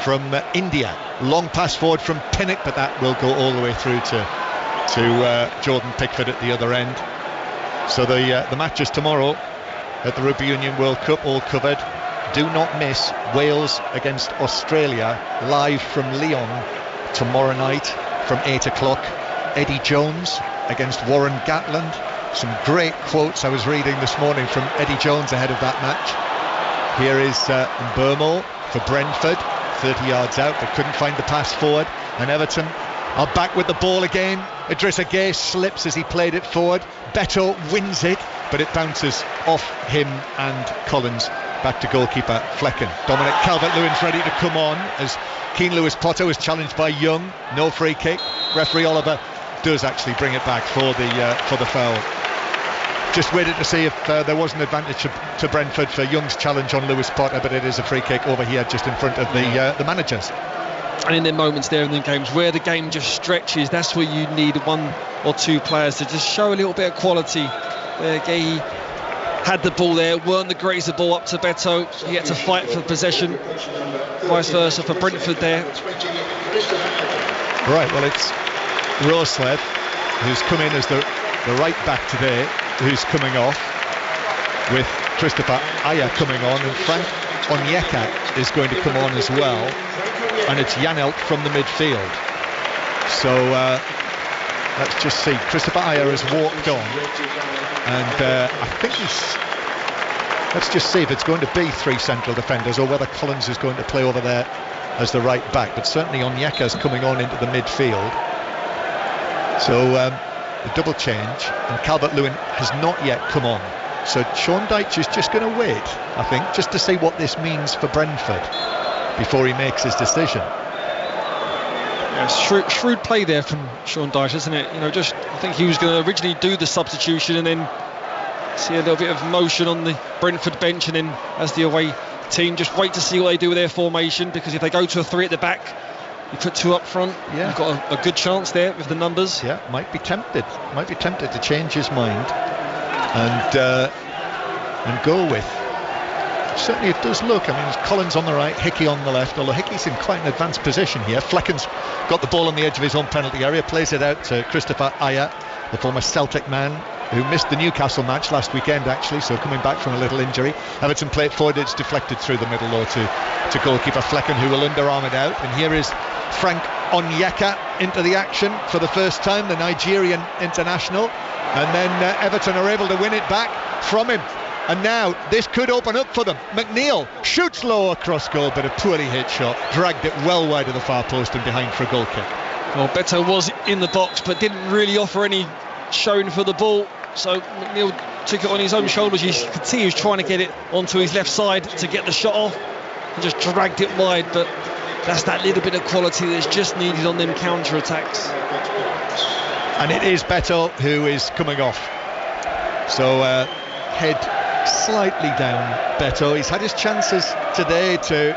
from India. Long pass forward from Pinnock, but that will go all the way through to Jordan Pickford at the other end. So the matches tomorrow at the Rugby Union World Cup all covered. Do not miss Wales against Australia live from Lyon tomorrow night from 8 o'clock. Eddie Jones against Warren Gatland. Some great quotes I was reading this morning from Eddie Jones ahead of that match. Here is Burmo for Brentford, 30 yards out, but couldn't find the pass forward. And Everton are back with the ball again. Idrissa Gueye slips as he played it forward. Beto wins it, but it bounces off him and Collins Back to goalkeeper Flecken. Dominic Calvert-Lewin's ready to come on as Keane Lewis-Potter was challenged by Young. No free kick. Referee Oliver does actually bring it back for the foul. Just waited to see if there was an advantage to Brentford for Young's challenge on Lewis-Potter, but it is a free kick over here just in front of the managers. And in the moments there in the games where the game just stretches, that's where you need one or two players to just show a little bit of quality. He had the ball there, weren't the greatest of ball up to Beto. He had to fight for possession. Vice versa for Brentford there. Right, well, it's Roslev who's come in as the right back today, who's coming off, with Christopher Ajer coming on, and Frank Onyeka is going to come on as well, and it's Janelt from the midfield. So let's just see. Christopher Ajer has walked on, and I think let's just see if it's going to be three central defenders or whether Collins is going to play over there as the right back, but certainly Onyeka's coming on into the midfield. So the double change, and Calvert-Lewin has not yet come on. So Sean Dyche is just going to wait, I think, just to see what this means for Brentford before he makes his decision. Yeah, shrewd play there from Sean Dyche, isn't it? I think he was going to originally do the substitution and then see a little bit of motion on the Brentford bench, and then as the away team just wait to see what they do with their formation, because if they go to a three at the back, you put two up front, you've got a good chance there with the numbers. Yeah, might be tempted to change his mind and go with. Certainly it does look, Collins on the right, Hickey on the left, although Hickey's in quite an advanced position here. Flecken's got the ball on the edge of his own penalty area, plays it out to Christopher Ajer, the former Celtic man who missed the Newcastle match last weekend actually, so coming back from a little injury. Everton play it forward, it's deflected through the middle though to goalkeeper Flecken, who will underarm it out, and here is Frank Onyeka into the action for the first time, the Nigerian international, and then Everton are able to win it back from him. And now this could open up for them. McNeil shoots low across goal, but a poorly hit shot, dragged it well wide of the far post and behind for a goal kick. Well, Beto was in the box but didn't really offer any showing for the ball, so McNeil took it on his own shoulders. You could see he was trying to get it onto his left side to get the shot off and just dragged it wide, but that's that little bit of quality that's just needed on them counter-attacks. And it is Beto who is coming off. So head slightly down, Beto. He's had his chances today to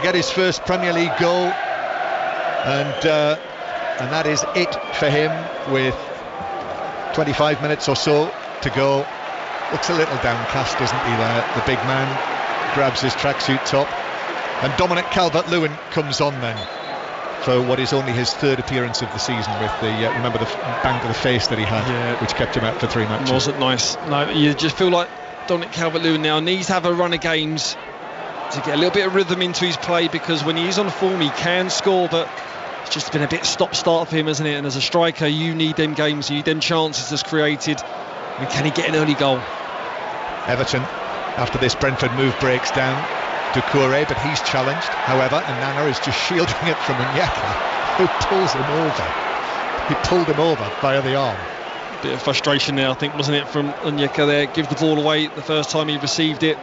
get his first Premier League goal, and that is it for him with 25 minutes or so to go. Looks a little downcast, doesn't he, there? The big man grabs his tracksuit top, and Dominic Calvert-Lewin comes on then for what is only his third appearance of the season, with the remember the bang to the face that he had, which kept him out for 3 matches. Wasn't nice. No, you just feel like Dominic Calvert-Lewin now needs to have a run of games to get a little bit of rhythm into his play, because when he's on form he can score, but it's just been a bit stop-start for him, hasn't it? And as a striker you need them games, you need them chances that's created, and can he get an early goal? Everton, after this Brentford move, breaks down Doucouré, but he's challenged, however, and Nana is just shielding it from Onyeka, who pulls him over. He pulled him over via the arm. Bit of frustration there, I think, wasn't it, from Onyeka there? Give the ball away the first time he received it.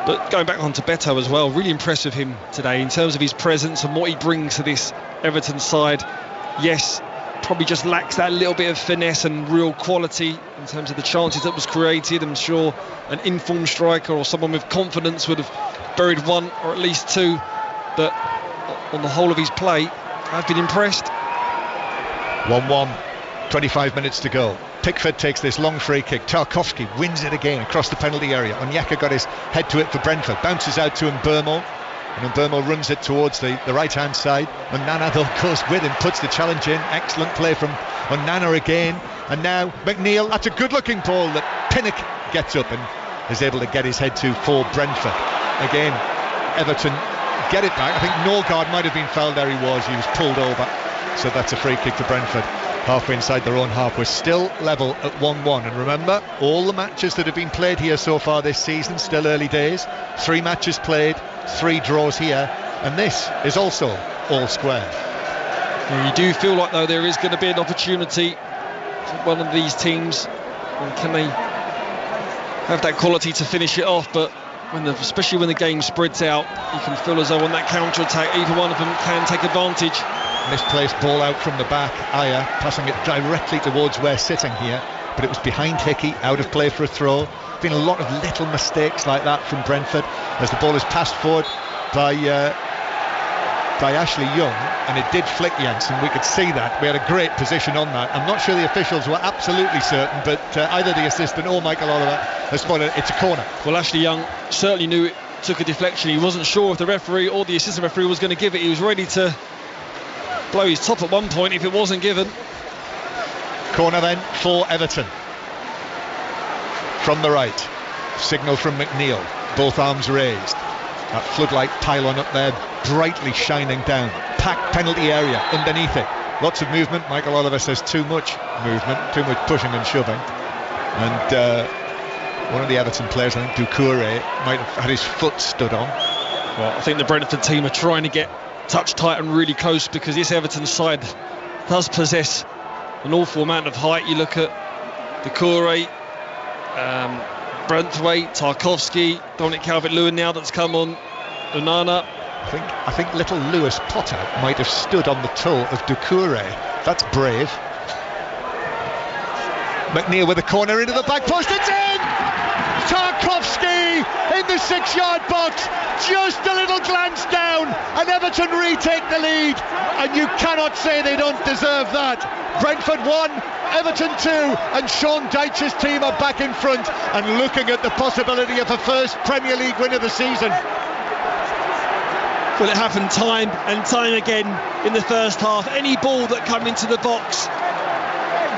But going back on to Beto as well, really impressed with him today in terms of his presence and what he brings to this Everton side. Yes, probably just lacks that little bit of finesse and real quality in terms of the chances that was created. I'm sure an informed striker or someone with confidence would have buried one or at least two, but on the whole of his play, I've been impressed. 1-1, 25 minutes to go. Pickford takes this long free kick. Tarkowski wins it again across the penalty area. Onyeka got his head to it for Brentford. Bounces out to Mbeumo, and Mbeumo runs it towards the right-hand side. And Nana, though, goes with him, puts the challenge in. Excellent play from Onana again. And now McNeil, that's a good-looking ball that Pinnock gets up and is able to get his head to for Brentford. Again, Everton get it back. I think Norgard might have been fouled there. He was pulled over. So that's a free kick to Brentford. Halfway inside their own half. We're still level at 1-1, and remember, all the matches that have been played here so far this season, still early days. 3 matches played, 3 draws here, and this is also all square. You do feel like, though, there is going to be an opportunity for one of these teams, and can they have that quality to finish it off? But especially when the game spreads out, you can feel as though on that counter-attack, either one of them can take advantage. Misplaced ball out from the back. Ayer passing it directly towards where sitting here, but it was behind Hickey, out of play for a throw. Been a lot of little mistakes like that from Brentford as the ball is passed forward by Ashley Young, and it did flick Jensen. We could see that. We had a great position on that. I'm not sure the officials were absolutely certain, but either the assistant or Michael Oliver has spotted it's a corner. Well, Ashley Young certainly knew it took a deflection. He wasn't sure if the referee or the assistant referee was going to give it. He was ready to blow his top at one point if it wasn't given. Corner then for Everton. From the right, signal from McNeil, both arms raised. That floodlight pylon up there, brightly shining down. Packed penalty area underneath it. Lots of movement. Michael Oliver says too much movement, too much pushing and shoving. And one of the Everton players, I think Doucouré, might have had his foot stood on. Well, I think the Brentford team are trying to get touch tight and really close, because this Everton side does possess an awful amount of height. You look at Doucouré, Branthwaite, Tarkowski, Dominic Calvert-Lewin now that's come on, Onana. I think little Lewis Potter might have stood on the toe of Doucouré. That's brave. McNeil with a corner into the back post. It's in! Tarkowski in the 6-yard box. Just a little glance down, and Everton retake the lead. And you cannot say they don't deserve that. Brentford 1, Everton 2, and Sean Dyche's team are back in front and looking at the possibility of a first Premier League win of the season. Well, it happened time and time again in the first half. Any ball that came into the box,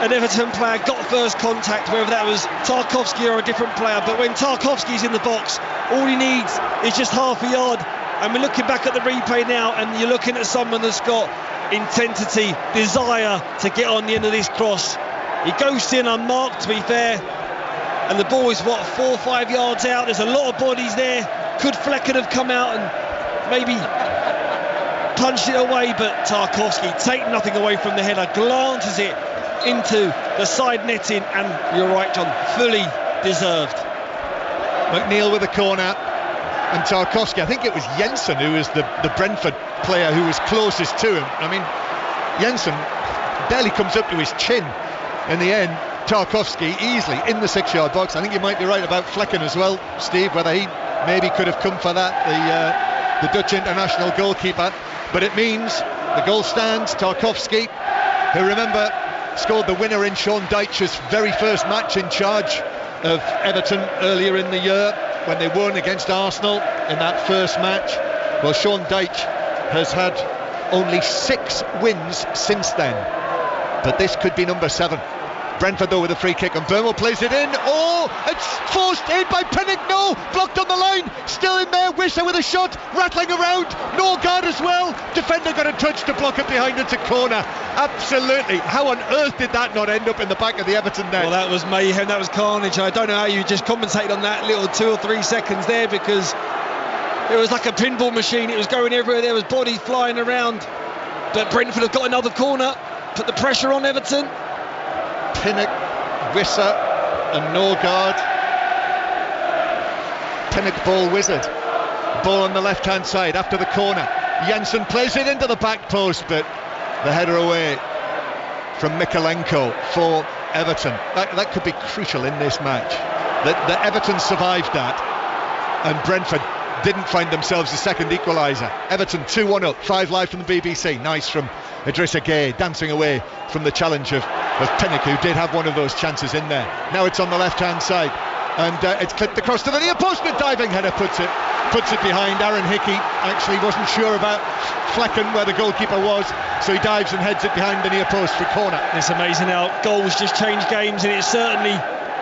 an Everton player got first contact, whether that was Tarkowski or a different player. But when Tarkowski's in the box, all he needs is just half a yard. And we're looking back at the replay now, and you're looking at someone that's got intensity, desire to get on the end of this cross. He goes in unmarked, to be fair, and the ball is 4 or 5 yards out. There's a lot of bodies there. Could Flecken have come out and maybe punched it away? But Tarkowski, take nothing away from the header, glances it into the side netting, and you're right, John, fully deserved. McNeil with a corner, and Tarkowski, I think it was Jensen who was the Brentford player who was closest to him. I mean, Jensen barely comes up to his chin. In the end, Tarkowski easily in the 6-yard box. I think you might be right about Flecken as well, Steve, whether he maybe could have come for that, the Dutch international goalkeeper. But it means the goal stands. Tarkowski, who, remember, scored the winner in Sean Dyche's very first match in charge of Everton earlier in the year when they won against Arsenal in that first match. Well, Sean Dyche has had only 6 wins since then, but this could be number 7. Brentford though with a free kick, and Burnwell plays it in. Oh, it's forced in by Pinnock. No, blocked on the line, still in there. Wisser with a shot, rattling around. Norgard as well. Defender got a touch to block it behind. It's a corner. Absolutely. How on earth did that not end up in the back of the Everton net? Well, that was mayhem, that was carnage. I don't know how you just compensated on that little 2 or 3 seconds there, because it was like a pinball machine. It was going everywhere. There was bodies flying around. But Brentford have got another corner, put the pressure on Everton. Pinnock, Wisser and Norgard. Pinnock ball wizard. Ball on the left hand side after the corner. Jensen plays it into the back post, but the header away from Mikalenko for Everton. That could be crucial in this match. That Everton survived that, and Brentford didn't find themselves a second equaliser. Everton 2-1 up, 5 live from the BBC. Nice from Idrissa Gueye, dancing away from the challenge of Pinnock, who did have one of those chances in there. Now it's on the left hand side, and it's clipped across to the near post, but diving header puts it behind. Aaron Hickey actually wasn't sure about Flecken where the goalkeeper was, so he dives and heads it behind the near post for corner. It's amazing how goals just change games, and it certainly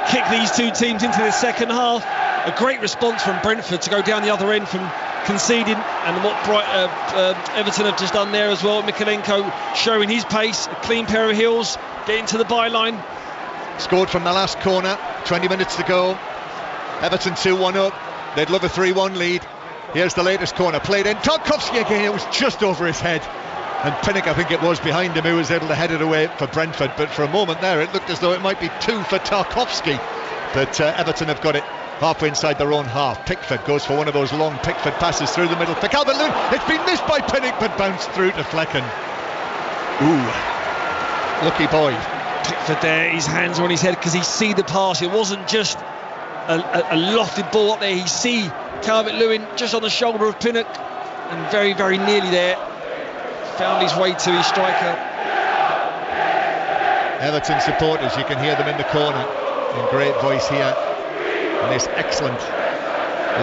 kicked these two teams into the second half. A great response from Brentford to go down the other end from conceding, and what Everton have just done there as well. Mikalenko showing his pace, a clean pair of heels, getting to the byline. Scored from the last corner, 20 minutes to go. Everton 2-1 up. They'd love a 3-1 lead. Here's the latest corner, played in. Tarkowski again, it was just over his head. And Pinnock, I think it was behind him, who was able to head it away for Brentford. But for a moment there, it looked as though it might be 2 for Tarkowski. But Everton have got it halfway inside their own half. Pickford goes for one of those long Pickford passes through the middle for Calvert-Lewin. It's been missed by Pinnock but bounced through to Flecken. Ooh, lucky boy. Pickford there, his hands are on his head because he see the pass. It wasn't just a lofted ball up there. He see Calvert-Lewin just on the shoulder of Pinnock and very, very nearly there. Found his way to his striker. Everton supporters, you can hear them in the corner in great voice here in this excellent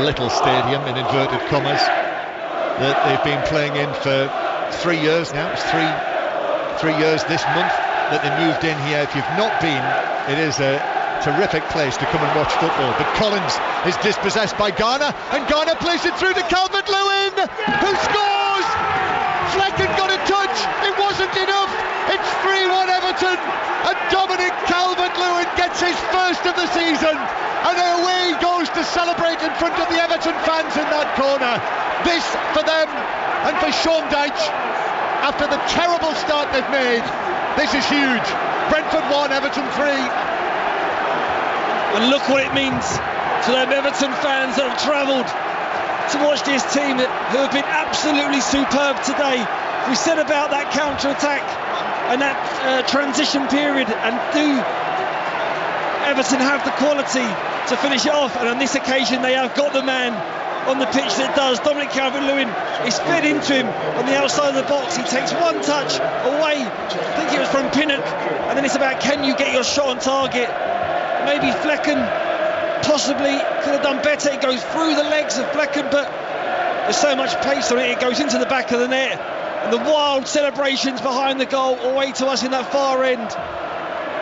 little stadium in inverted commas that they've been playing in for 3 years now. It's three years this month that they moved in here. If you've not been, it is a terrific place to come and watch football. But Collins is dispossessed by Garner, and Garner plays it through to Calvert-Lewin, who scores. Flecken got a touch, it wasn't enough. It's 3-1 Everton, and Dominic Calvert-Lewin gets his first of the season, and away he goes to celebrate in front of the Everton fans in that corner. This for them and for Sean Dyche. After the terrible start they've made, this is huge. Brentford 1, Everton 3. And look what it means to them Everton fans that have travelled to watch this team who have been absolutely superb today. We said about that counter-attack and that transition period, and do Everton have the quality to finish it off? And on this occasion they have got the man on the pitch that does. Dominic Calvert-Lewin is fed into him on the outside of the box. He takes one touch away, I think it was from Pinnock, and then it's about, can you get your shot on target? Maybe Flecken possibly could have done better. It goes through the legs of Flecken, but there's so much pace on it, it goes into the back of the net. And the wild celebrations behind the goal away to us in that far end.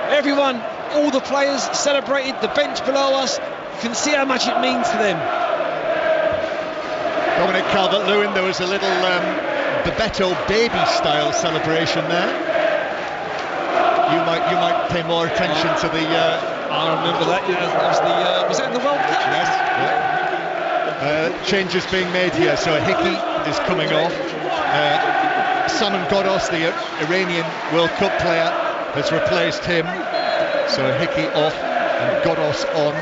Everyone, all the players celebrated, the bench below us. You can see how much it means to them. Dominic Calvert-Lewin, there was a little Bebeto baby style celebration there. You might pay more attention to the I remember that, yeah, that was the was that in the World Cup? Yes, yeah. Changes being made here, so Hickey is coming off. Simon Godos, the Iranian World Cup player, has replaced him, so Hickey off and Godos on,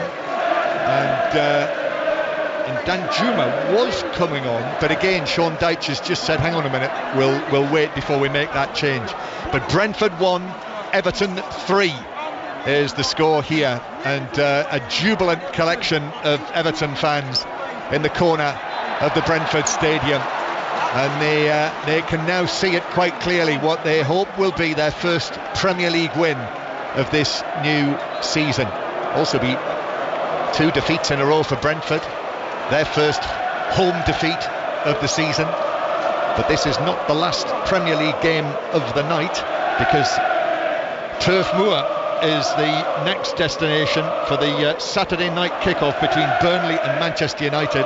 and Danjuma was coming on, but again Sean Dyche has just said, hang on a minute, we'll wait before we make that change. But Brentford 1, Everton 3 is the score here, and a jubilant collection of Everton fans in the corner of the Brentford Stadium, and they can now see it quite clearly, what they hope will be their first Premier League win of this new season. Also be 2 defeats in a row for Brentford, their first home defeat of the season. But this is not the last Premier League game of the night, because Turf Moor is the next destination for the Saturday night kickoff between Burnley and Manchester United,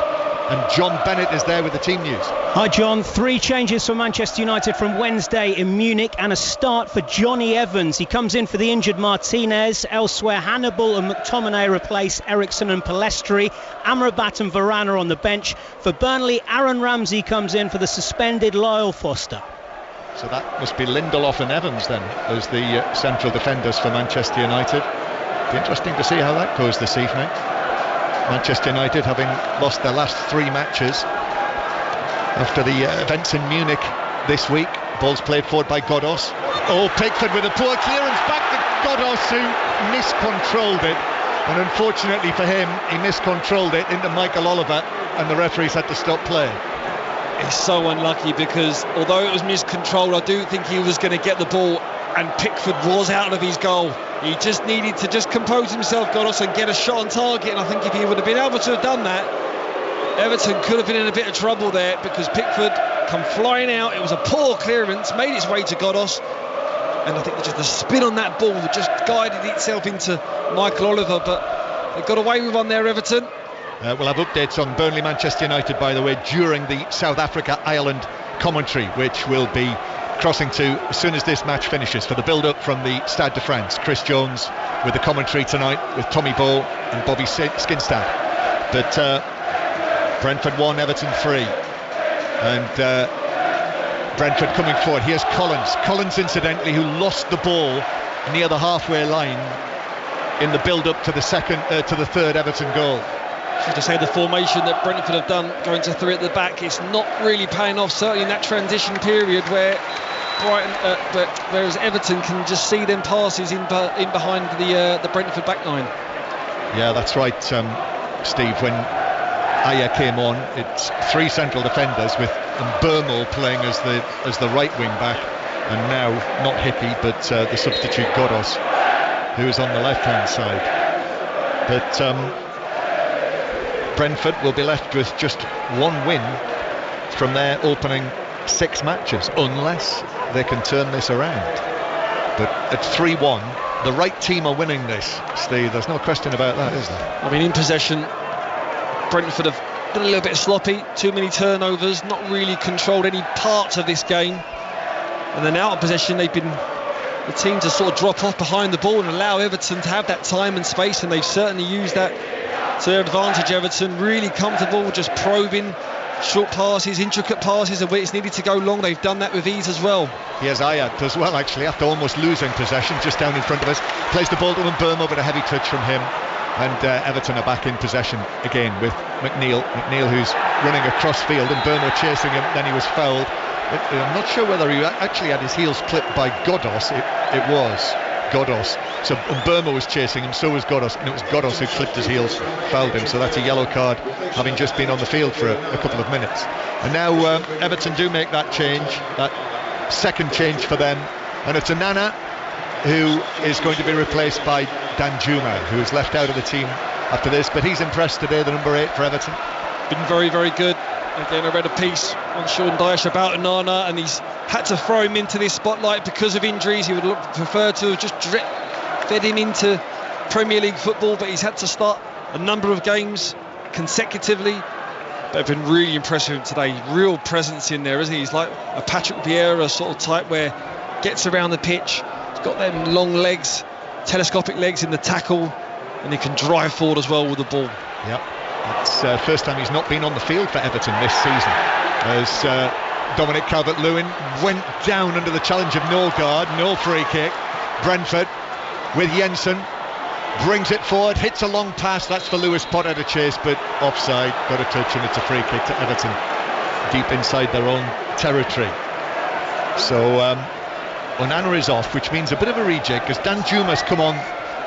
and John Bennett is there with the team news. Hi John, 3 changes for Manchester United from Wednesday in Munich, and a start for Johnny Evans. He comes in for the injured Martinez. Elsewhere, Hannibal and McTominay replace Eriksson and Pellistri. Amrabat and Varane are on the bench. For Burnley, Aaron Ramsey comes in for the suspended Lyle Foster. So that must be Lindelof and Evans then as the central defenders for Manchester United. Be interesting to see how that goes this evening. Manchester United having lost their last 3 matches after the events in Munich this week. Ball's played forward by Godos. Oh, Pickford with a poor clearance back to Godos, who miscontrolled it, and unfortunately for him he miscontrolled it into Michael Oliver, and the referees had to stop play. It's so unlucky, because although it was miscontrolled, I do think he was going to get the ball, and Pickford was out of his goal. He just needed to just compose himself, Godos, and get a shot on target, and I think if he would have been able to have done that, Everton could have been in a bit of trouble there, because Pickford come flying out. It was a poor clearance, made its way to Godos, and I think just the spin on that ball just guided itself into Michael Oliver, but they got away with one there, Everton. We'll have updates on Burnley Manchester United, by the way, during the South Africa-Ireland commentary, which will be crossing to as soon as this match finishes, for the build-up from the Stade de France. Chris Jones with the commentary tonight with Tommy Bowe and Bobby Skinstad. But Brentford 1, Everton 3, and Brentford coming forward. Here's Collins incidentally, who lost the ball near the halfway line in the build-up to the third Everton goal. to say the formation that Brentford have done, going to 3 at the back, it's not really paying off, certainly in that transition period where whereas Everton can just see them passes in behind the Brentford back line. Yeah, that's right, Steve. When Aya came on, it's 3 central defenders with Burmo playing as the right wing back, and now not Hippie but the substitute Godos, who is on the left hand side. But Brentford will be left with just 1 win from their opening 6 matches, unless they can turn this around. But at 3-1, the right team are winning this, Steve. There's no question about that, is there? I mean, in possession, Brentford have been a little bit sloppy, too many turnovers, not really controlled any parts of this game. And then out of possession, they've been the team to sort of drop off behind the ball and allow Everton to have that time and space, and they've certainly used that to their advantage. Everton really comfortable, just probing short passes, intricate passes, and where it's needed to go long, they've done that with ease as well. Here's Ayat as well, actually, after almost losing possession, just down in front of us, plays the ball to Burma with a heavy touch from him, and Everton are back in possession again with McNeil who's running across field, and Burma chasing him. Then he was fouled. I'm not sure whether he actually had his heels clipped by Godos. It was Godos. So Burma was chasing him, so was Godos, and it was Godos who clipped his heels, fouled him. So that's a yellow card, having just been on the field for a couple of minutes. And now Everton do make that change, that second change for them, and it's Onana who is going to be replaced by Danjuma, who is left out of the team after this. But he's impressed today, the number 8 for Everton. Been very, very good. Again, I read a piece on Sean Dyche about Onana, and he's had to throw him into this spotlight because of injuries. He would prefer to have just fed him into Premier League football, but he's had to start a number of games consecutively. But I've been really impressed with him today. Real presence in there, isn't he? He's like a Patrick Vieira sort of type, where gets around the pitch, he's got them long legs, telescopic legs in the tackle, and he can drive forward as well with the ball. Yep. It's the first time he's not been on the field for Everton this season, as Dominic Calvert-Lewin went down under the challenge of Norgard. No free kick. Brentford with Jensen brings it forward, hits a long pass. That's for Lewis Potter to chase, but offside. Got a touch, and it's a free kick to Everton deep inside their own territory. So Onana is off, which means a bit of a reject, because Danjuma's come on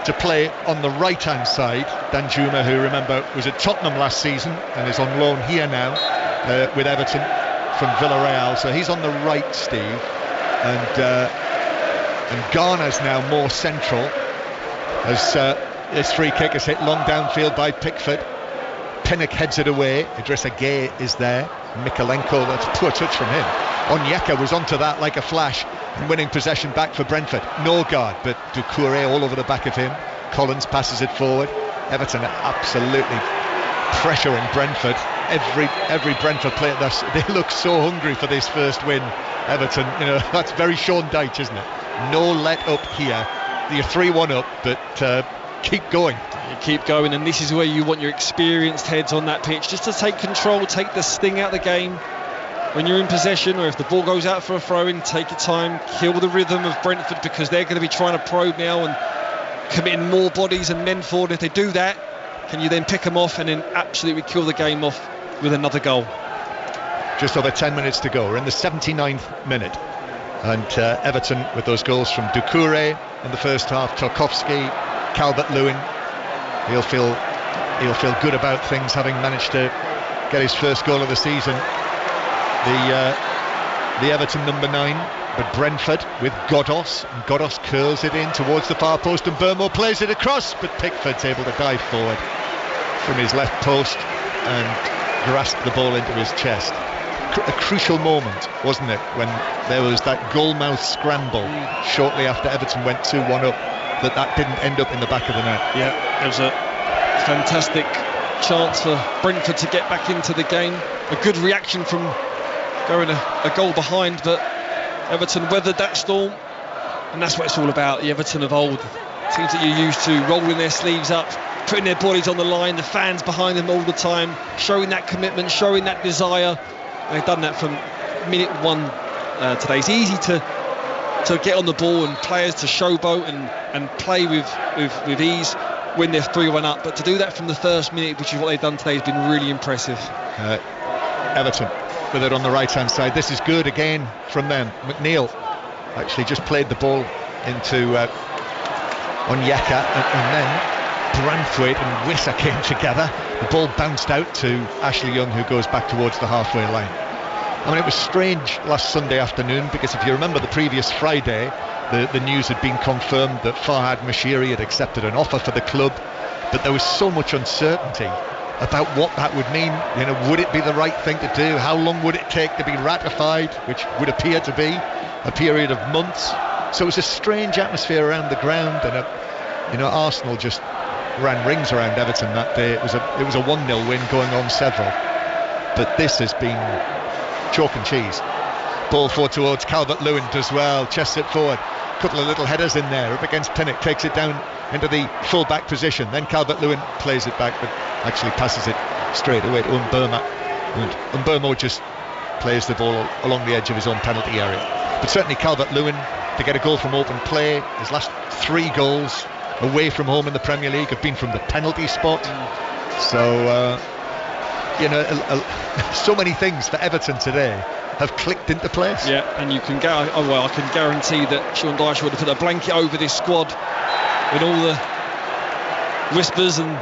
to play on the right hand side. Danjuma, who, remember, was at Tottenham last season and is on loan here now with Everton from Villarreal, so he's on the right, Steve, and Garner's now more central, as this free kick is hit long downfield by Pickford. Pinnock heads it away. Idrissa Gueye is there. Mikalenko, that's a poor touch from him. Onyeka was onto that like a flash, and winning possession back for Brentford. Norgard, but Doucouré all over the back of him. Collins passes it forward. Everton are absolutely pressuring Brentford. Every Brentford player, they look so hungry for this first win. Everton, that's very Sean Dyche, isn't it? No let up here. You're 3-1 up, but keep going. You keep going, and this is where you want your experienced heads on that pitch, just to take control, take the sting out of the game. When you're in possession, or if the ball goes out for a throw-in, take your time, kill the rhythm of Brentford, because they're going to be trying to probe now and committing more bodies and men forward. If they do that, can you then pick them off and then absolutely kill the game off with another goal? Just over 10 minutes to go. We're in the 79th minute, and Everton with those goals from Doucouré in the first half, Tarkowski, Calvert-Lewin. He'll feel good about things, having managed to get his first goal of the season. The Everton number 9, but Brentford with Godos, and Godos curls it in towards the far post, and Burmo plays it across, but Pickford's able to dive forward from his left post and grasp the ball into his chest. A crucial moment, wasn't it, when there was that goal-mouth scramble shortly after Everton went 2-1 up, that didn't end up in the back of the net. Yeah, there was a fantastic chance for Brentford to get back into the game. A good reaction from going a goal behind, but Everton weathered that storm, and that's what it's all about. The Everton of old, teams that you're used to, rolling their sleeves up, putting their bodies on the line, the fans behind them all the time, showing that commitment, showing that desire. They've done that from minute 1 today. It's easy to get on the ball and players to showboat and play with ease. when they're 3-1 up, but to do that from the first minute, which is what they've done today, has been really impressive. Everton with it on the right hand side. This is good again from them. McNeil actually just played the ball into Onyeka, and then Brantwaite and Wissa came together. The ball bounced out to Ashley Young, who goes back towards the halfway line. I mean, it was strange last Sunday afternoon, because if you remember the previous Friday, the news had been confirmed that Farhad Moshiri had accepted an offer for the club, but there was so much uncertainty about what that would mean. You know, would it be the right thing to do? How long would it take to be ratified, which would appear to be a period of months? So it was a strange atmosphere around the ground, and Arsenal just ran rings around Everton that day. It was a 1-0 win going on several, but this has been chalk and cheese. Ball forward towards Calvert-Lewin does well, chests it forward, couple of little headers in there, up against Pinnock, takes it down into the full back position, then Calvert-Lewin plays it back, but actually passes it straight away to Mbeumo, and Mbeumo just plays the ball along the edge of his own penalty area. But certainly Calvert-Lewin, to get a goal from open play, his last 3 goals away from home in the Premier League have been from the penalty spot. So so many things for Everton today have clicked into place. Yeah, and you can I can guarantee that Sean Dyche would have put a blanket over this squad with all the whispers and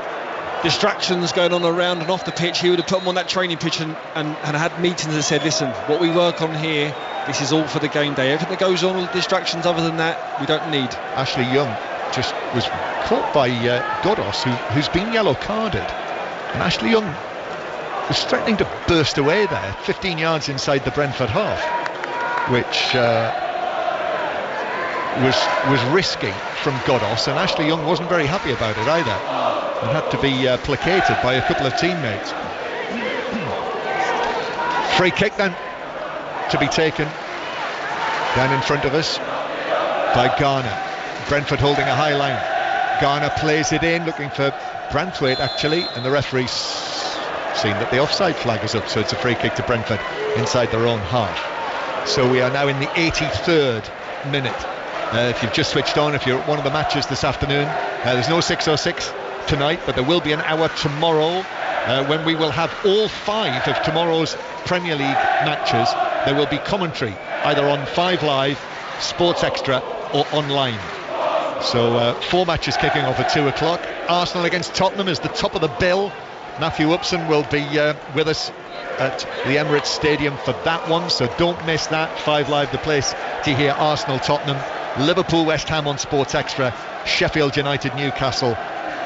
distractions going on around and off the pitch. He would have put them on that training pitch and had meetings and said, listen, what we work on here, this is all for the game day. Everything that goes on, all the distractions other than that, we don't need. Ashley Young just was caught by Godos, who's been yellow carded, and Ashley Young was threatening to burst away there, 15 yards inside the Brentford half, which was risky from Godos, and Ashley Young wasn't very happy about it either, and had to be placated by a couple of teammates. Free kick then to be taken down in front of us by Garner. Brentford holding a high line. Garner plays it in, looking for Brantwaite actually, and the referee's seen that the offside flag is up, so it's a free kick to Brentford inside their own half. So we are now in the 83rd minute. If you've just switched on, if you're at one of the matches this afternoon, there's no 606 tonight, but there will be an hour tomorrow when we will have all 5 of tomorrow's Premier League matches. There will be commentary either on 5 Live, Sports Extra or online. So 4 matches kicking off at 2 o'clock. Arsenal against Tottenham is the top of the bill. Matthew Upson will be with us at the Emirates Stadium for that one, so don't miss that. 5 Live, the place to hear Arsenal Tottenham. Liverpool West Ham on Sports Extra. Sheffield United Newcastle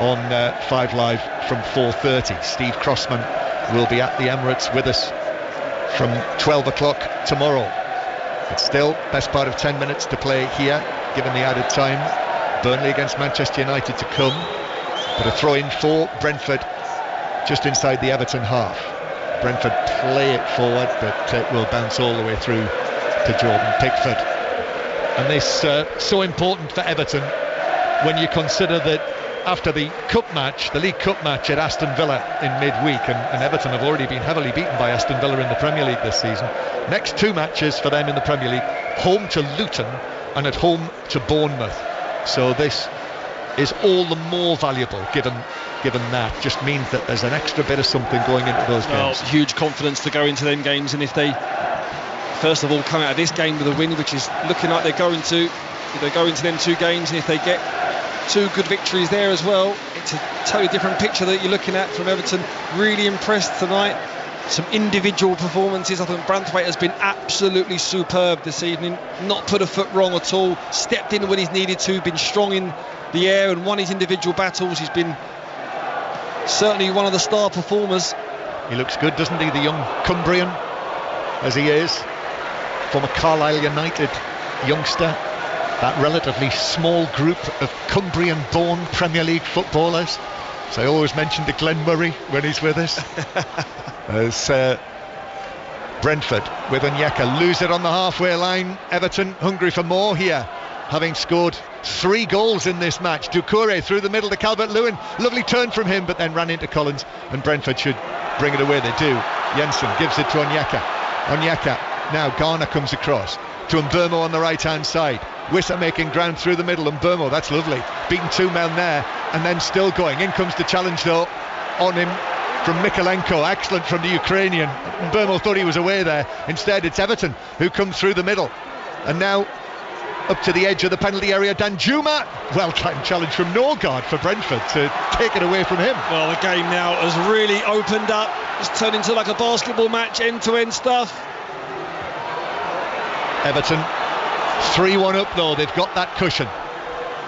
on 5 Live from 4:30. Steve Crossman will be at the Emirates with us from 12 o'clock tomorrow. But still, best part of 10 minutes to play here, given the added time. Burnley against Manchester United to come, but a throw in for Brentford just inside the Everton half. Brentford play it forward, but it will bounce all the way through to Jordan Pickford. And this so important for Everton when you consider that after the cup match, the League Cup match at Aston Villa in midweek, and Everton have already been heavily beaten by Aston Villa in the Premier League this season. Next 2 matches for them in the Premier League, home to Luton and at home to Bournemouth. So this is all the more valuable given that. Just means that there's an extra bit of something going into those games. Huge confidence to go into them games, and if they first of all come out of this game with a win, which is looking like they're going to, if they go into them 2 games, and if they get 2 good victories there as well, it's a totally different picture that you're looking at from Everton. Really impressed tonight. Some individual performances. I think Brantwaite has been absolutely superb this evening, not put a foot wrong at all, stepped in when he's needed to, been strong in the air and won his individual battles. He's been certainly one of the star performers. He looks good, doesn't he, the young Cumbrian as he is, former Carlisle United youngster, that relatively small group of Cumbrian-born Premier League footballers. So I always mention to Glenn Murray when he's with us. As Brentford with Onyeka lose it on the halfway line. Everton hungry for more here, having scored 3 goals in this match. Doucouré through the middle to Calvert-Lewin, lovely turn from him, but then ran into Collins, and Brentford should bring it away. They do. Jensen gives it to Onyeka. Now Garner comes across. to Mbeumo on the right-hand side. Wissa making ground through the middle, and Mbeumo, that's lovely, beating 2 men there, and then still going. In comes the challenge though on him from Mykolenko, excellent from the Ukrainian. Mbeumo thought he was away there. Instead it's Everton who come through the middle, and now up to the edge of the penalty area, Danjuma. Well-timed challenge from Norgard for Brentford to take it away from him. Well, the game now has really opened up. It's turned into like a basketball match, end-to-end stuff. Everton 3-1 up though, they've got that cushion.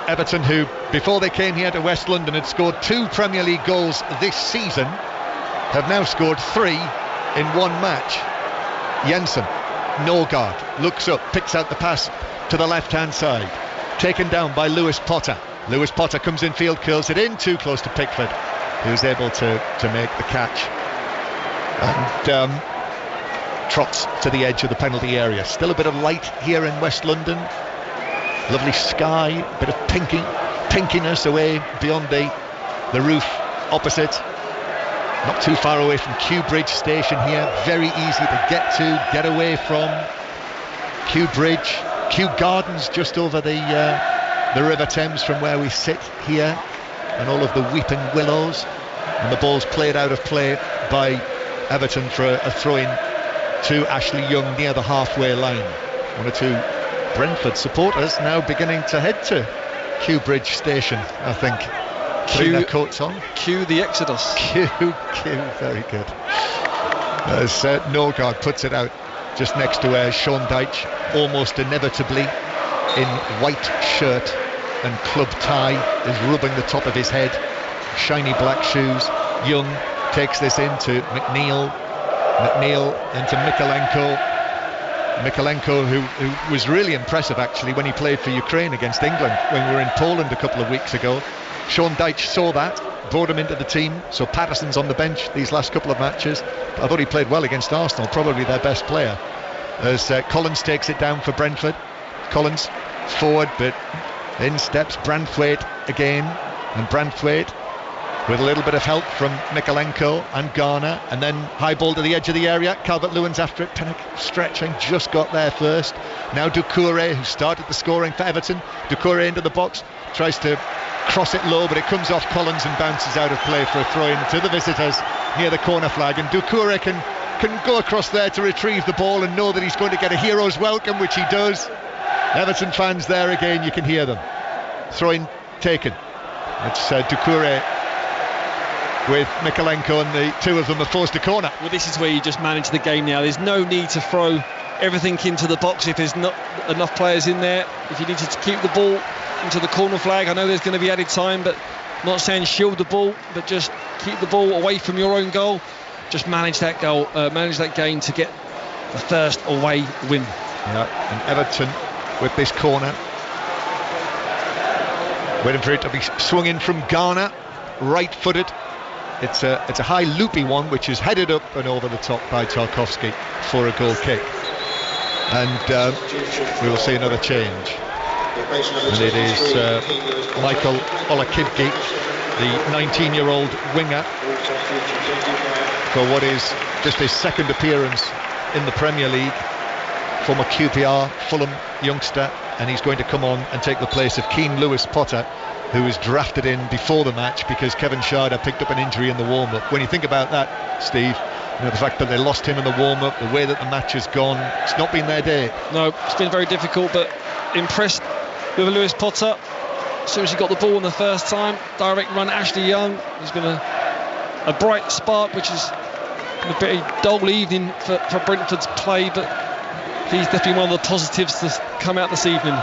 Everton, who before they came here to West London had scored 2 Premier League goals this season, have now scored 3 in 1 match. Jensen, Norgard looks up, picks out the pass to the left-hand side, taken down by Lewis Potter. Lewis Potter comes in field, curls it in, too close to Pickford, who's able to make the catch, and trots to the edge of the penalty area. Still a bit of light here in West London, lovely sky, bit of pinkiness away beyond the roof opposite. Not too far away from Kew Bridge station here, very easy to get away from Kew Bridge. Kew Gardens just over the River Thames from where we sit here, and all of the weeping willows, and the ball's played out of play by Everton for a throw-in to Ashley Young near the halfway line. 1 or 2 Brentford supporters now beginning to head to Kew Bridge station, I think, putting their coats on. Cue the Exodus. Kew, very good. As Norgard puts it out just next to where Sean Dyche, almost inevitably in white shirt and club tie, is rubbing the top of his head, shiny black shoes. Young takes this into McNeil into Mykolenko, who was really impressive actually when he played for Ukraine against England when we were in Poland a couple of weeks ago. Sean Dyche saw that, brought him into the team, so Patterson's on the bench these last couple of matches. I thought he played well against Arsenal, probably their best player. As Collins takes it down for Brentford. Collins forward, but in steps Branthwaite again, and Branthwaite with a little bit of help from Mykolenko and Garner, and then high ball to the edge of the area. Calvert-Lewin's after it, Pinnock stretching, just got there first. Now Doucouré, who started the scoring for Everton. Doucouré into the box, tries to cross it low, but it comes off Collins and bounces out of play for a throw-in to the visitors near the corner flag. And Doucouré can go across there to retrieve the ball and know that he's going to get a hero's welcome, which he does. Everton fans there again, you can hear them. Throw-in taken. It's Doucouré with Mykolenko, and the 2 of them have forced a corner. Well, this is where you just manage the game now. There's no need to throw everything into the box if there's not enough players in there. If you need to keep the ball into the corner flag, I know there's going to be added time, but I'm not saying shield the ball, but just keep the ball away from your own goal. Just manage that goal, manage that game to get the first away win. Yeah, and Everton with this corner, waiting for it to be swung in from Garner, right-footed. It's a high loopy one, which is headed up and over the top by Tarkowski for a goal kick. And we will see another change. And it is Michael Olakivki, the 19-year-old winger, for what is just his second appearance in the Premier League. Former QPR, Fulham youngster, and he's going to come on and take the place of Keane Lewis Potter, who was drafted in before the match because Kevin Schade picked up an injury in the warm-up. When you think about that, Steve, you know, the fact that they lost him in the warm-up, the way that the match has gone, it's not been their day. No, it's been very difficult, but impressed with Lewis Potter. As soon as he got the ball in the first time, direct run at Ashley Young. There's been a bright spark, which is a very dull evening for Brentford's play, but he's definitely one of the positives to come out this evening.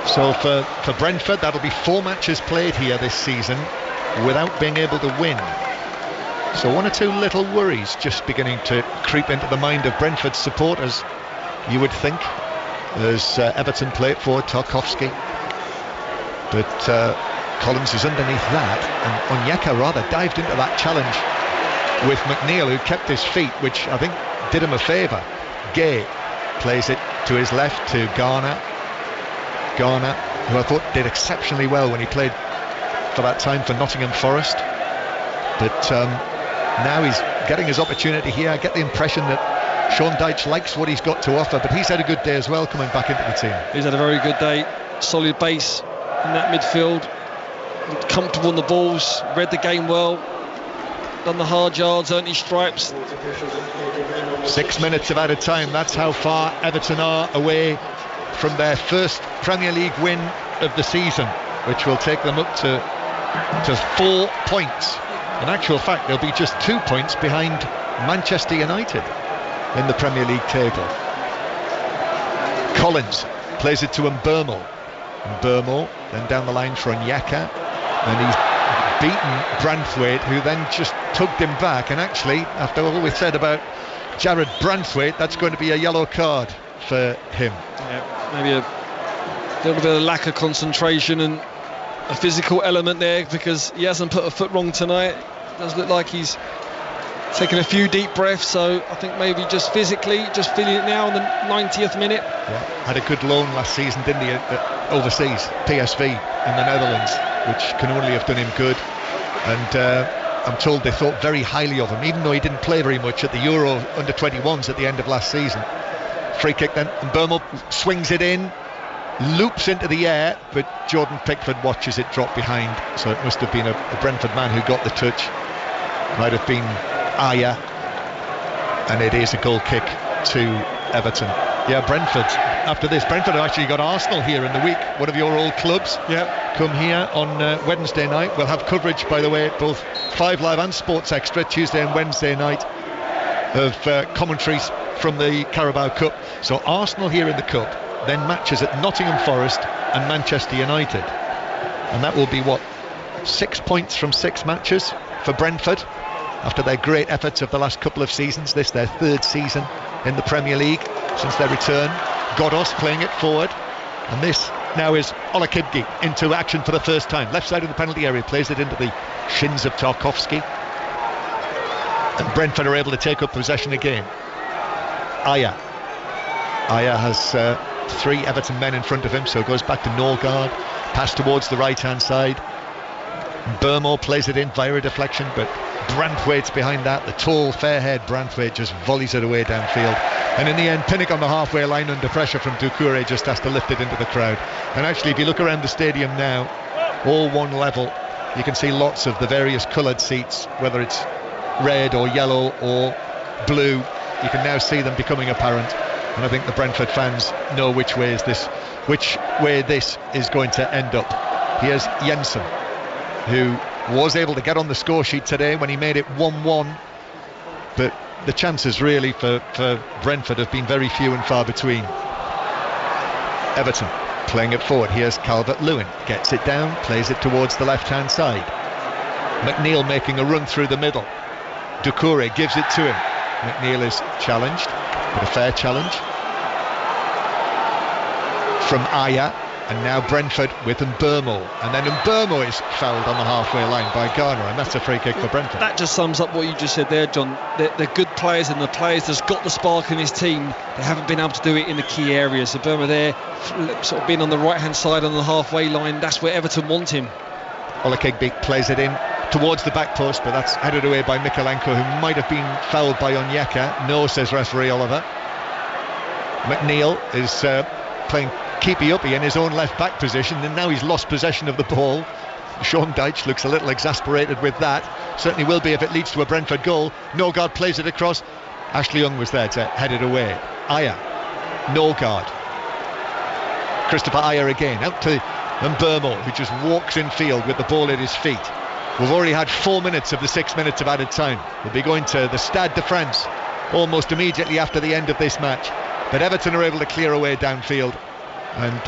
So for Brentford, that'll be 4 matches played here this season without being able to win. So 1 or 2 little worries just beginning to creep into the mind of Brentford supporters, you would think, as Everton play it forward, Tarkowski. But Collins is underneath that, and Onyeka rather dived into that challenge with McNeil, who kept his feet, which I think did him a favour. Gay plays it to his left to Garner, who I thought did exceptionally well when he played for that time for Nottingham Forest. But now he's getting his opportunity here. I get the impression that Sean Dyche likes what he's got to offer, but he's had a good day as well coming back into the team. He's had a very good day. Solid base in that midfield. Comfortable on the balls. Read the game well. Done the hard yards, earned his stripes. 6 minutes of added time. That's how far Everton are away from their first Premier League win of the season, which will take them up to 4 points. In actual fact, they'll be just 2 points behind Manchester United in the Premier League table. Collins plays it to Mbeumo. Mbeumo then down the line for Onyeka, and he's beaten Branthwaite, who then just tugged him back. And actually, after all we've said about Jared Branthwaite, that's going to be a yellow card for him. Yeah, maybe a little bit of lack of concentration and a physical element there, because he hasn't put a foot wrong tonight. It does look like he's taken a few deep breaths, so I think maybe just physically, just feeling it now in the 90th minute. Yeah. Had a good loan last season, didn't he, overseas, PSV in the Netherlands, which can only have done him good. And I'm told they thought very highly of him, even though he didn't play very much at the Euro under-21s at the end of last season. Free kick then, and Mbeumo swings it in, loops into the air, but Jordan Pickford watches it drop behind, so it must have been a Brentford man who got the touch. Might have been Aya, and it is a goal kick to Everton. Yeah, Brentford. After this, Brentford have actually got Arsenal here in the week, one of your old clubs. Yeah. Come here on Wednesday night. We'll have coverage, by the way, at both 5 Live and Sports Extra, Tuesday and Wednesday night, of commentaries from the Carabao Cup. So Arsenal here in the Cup, then matches at Nottingham Forest and Manchester United. And that will be, 6 points from 6 matches for Brentford, after their great efforts of the last couple of seasons. This their 3rd season in the Premier League since their return. Godos playing it forward, and this now is Olakibgi into action for the first time. Left side of the penalty area, plays it into the shins of Tarkowski, and Brentford are able to take up possession again. Aya has 3 Everton men in front of him, so goes back to Norgard, pass towards the right hand side. Mbeumo plays it in via a deflection, but Branthwaite's behind that. The tall, fair-haired Branthwaite just volleys it away downfield. And in the end, Pinnock on the halfway line under pressure from Doucouré just has to lift it into the crowd. And actually, if you look around the stadium now, all one level, you can see lots of the various coloured seats, whether it's red or yellow or blue. You can now see them becoming apparent. And I think the Brentford fans know which way this is going to end up. Here's Jensen, who was able to get on the score sheet today when he made it 1-1, but the chances really for Brentford have been very few and far between. Everton playing it forward. Here's Calvert-Lewin, gets it down, plays it towards the left hand side. McNeil making a run through the middle. Doucouré gives it to him. McNeil is challenged, but a fair challenge from Aya. And now Brentford with Mbeumo, and then Mbeumo is fouled on the halfway line by Garner, and that's a free kick for Brentford. That just sums up what you just said there, John. They're good players, and the players that's got the spark in his team, they haven't been able to do it in the key areas. So Mbeumo there, sort of being on the right hand side on the halfway line, that's where Everton want him. Olakibgi plays it in towards the back post, but that's headed away by Mikalenko, who might have been fouled by Onyeka. No, says referee Oliver. McNeil is playing keepy-uppy in his own left-back position, and now he's lost possession of the ball. Sean Dyche looks a little exasperated with that. Certainly will be if it leads to a Brentford goal. Norgard plays it across. Ashley Young was there to head it away. Aya, Norgard, Christopher Aya again, out to Mbeumo, who just walks in field with the ball at his feet. We've already had 4 minutes of the 6 minutes of added time. We'll be going to the Stade de France almost immediately after the end of this match. But Everton are able to clear away downfield, and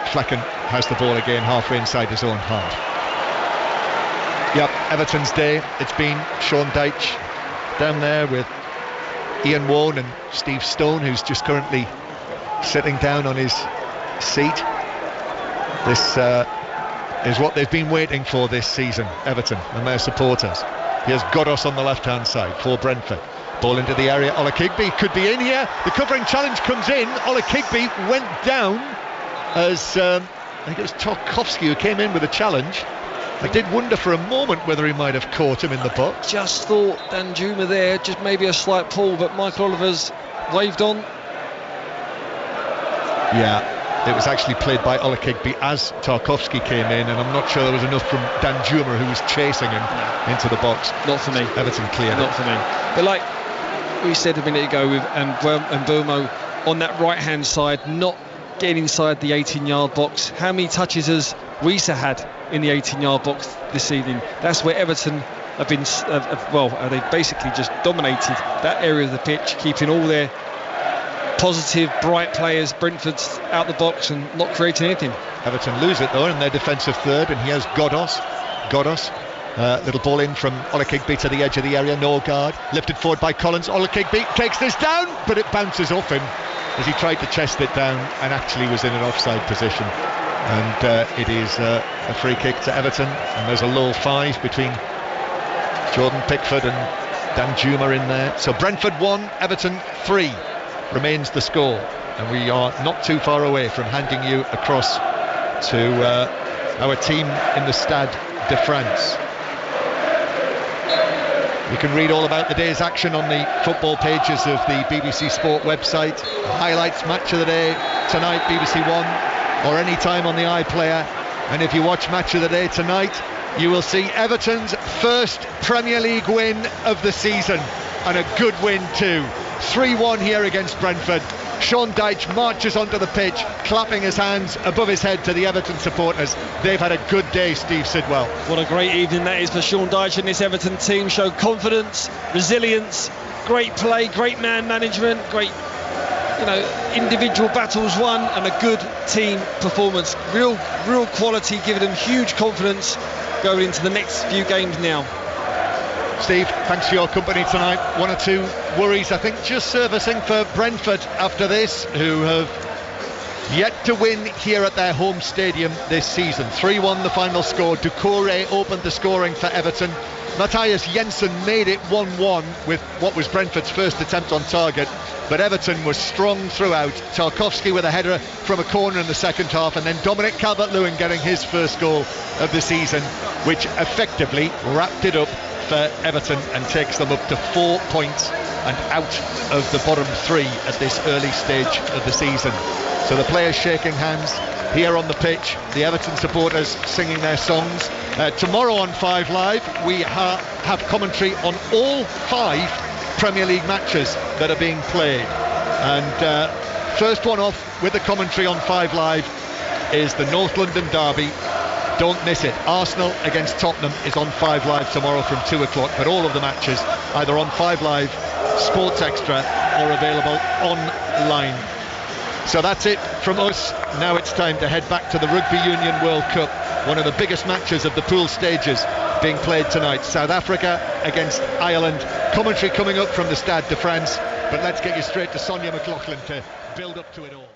Flecken has the ball again halfway inside his own half. Yep, Everton's day. It's been Sean Dyche down there with Ian Warne and Steve Stone, who's just currently sitting down on his seat. This is what they've been waiting for this season, Everton and their supporters. Here's Godos on the left-hand side for Brentford. Ball into the area. Olakibgi could be in here. The covering challenge comes in. Olakibgi went down as I think it was Tarkowski who came in with a challenge. I did wonder for a moment whether he might have caught him in the box. Just thought Danjuma there, just maybe a slight pull, but Michael Oliver's waved on. Yeah, it was actually played by Olakigbe as Tarkowski came in, and I'm not sure there was enough from Dan Juma, who was chasing him into the box. Not for me. Everton cleared Not for me. But like we said a minute ago with Mbeumo on that right-hand side, not getting inside the 18-yard box. How many touches has Risa had in the 18-yard box this evening? That's where Everton have been, they basically just dominated that area of the pitch, keeping all their positive, bright players, Brentford's out the box and not creating anything. Everton lose it though in their defensive third, and he has Godos. Little ball in from Olakigbe to the edge of the area, no guard, lifted forward by Collins. Olakigbe takes this down, but it bounces off him as he tried to chest it down and actually was in an offside position. And it is a free kick to Everton, and there's a low 5 between Jordan Pickford and Dan Juma in there. So Brentford 1, Everton 3 remains the score, and we are not too far away from handing you across to our team in the Stade de France. You can read all about the day's action on the football pages of the BBC Sport website. Highlights, match of the day tonight, BBC One, or any time on the iPlayer. And if you watch match of the day tonight, you will see Everton's first Premier League win of the season, and a good win too. 3-1 here against Brentford. Sean Dyche marches onto the pitch, clapping his hands above his head to the Everton supporters. They've had a good day, Steve Sidwell. What a great evening that is for Sean Dyche and this Everton team. Showed confidence, resilience, great play, great man management, great individual battles won, and a good team performance. Real quality, giving them huge confidence going into the next few games now. Steve, thanks for your company tonight. 1 or 2 worries, I think, just servicing for Brentford after this, who have yet to win here at their home stadium this season. 3-1 the final score. Doucouré opened the scoring for Everton. Matthias Jensen made it 1-1 with what was Brentford's first attempt on target, but Everton was strong throughout. Tarkowski with a header from a corner in the second half, and then Dominic Calvert-Lewin getting his first goal of the season, which effectively wrapped it up for Everton and takes them up to 4 points and out of the bottom 3 at this early stage of the season. So the players shaking hands here on the pitch, the Everton supporters singing their songs. Tomorrow on 5 Live we have commentary on all 5 Premier League matches that are being played, and first one off with the commentary on 5 Live is the North London derby. Don't miss it. Arsenal against Tottenham is on 5 Live tomorrow from 2 o'clock, but all of the matches either on 5 Live, Sports Extra, or available online. So that's it from us. Now it's time to head back to the Rugby Union World Cup, one of the biggest matches of the pool stages being played tonight. South Africa against Ireland. Commentary coming up from the Stade de France, but let's get you straight to Sonia McLaughlin to build up to it all.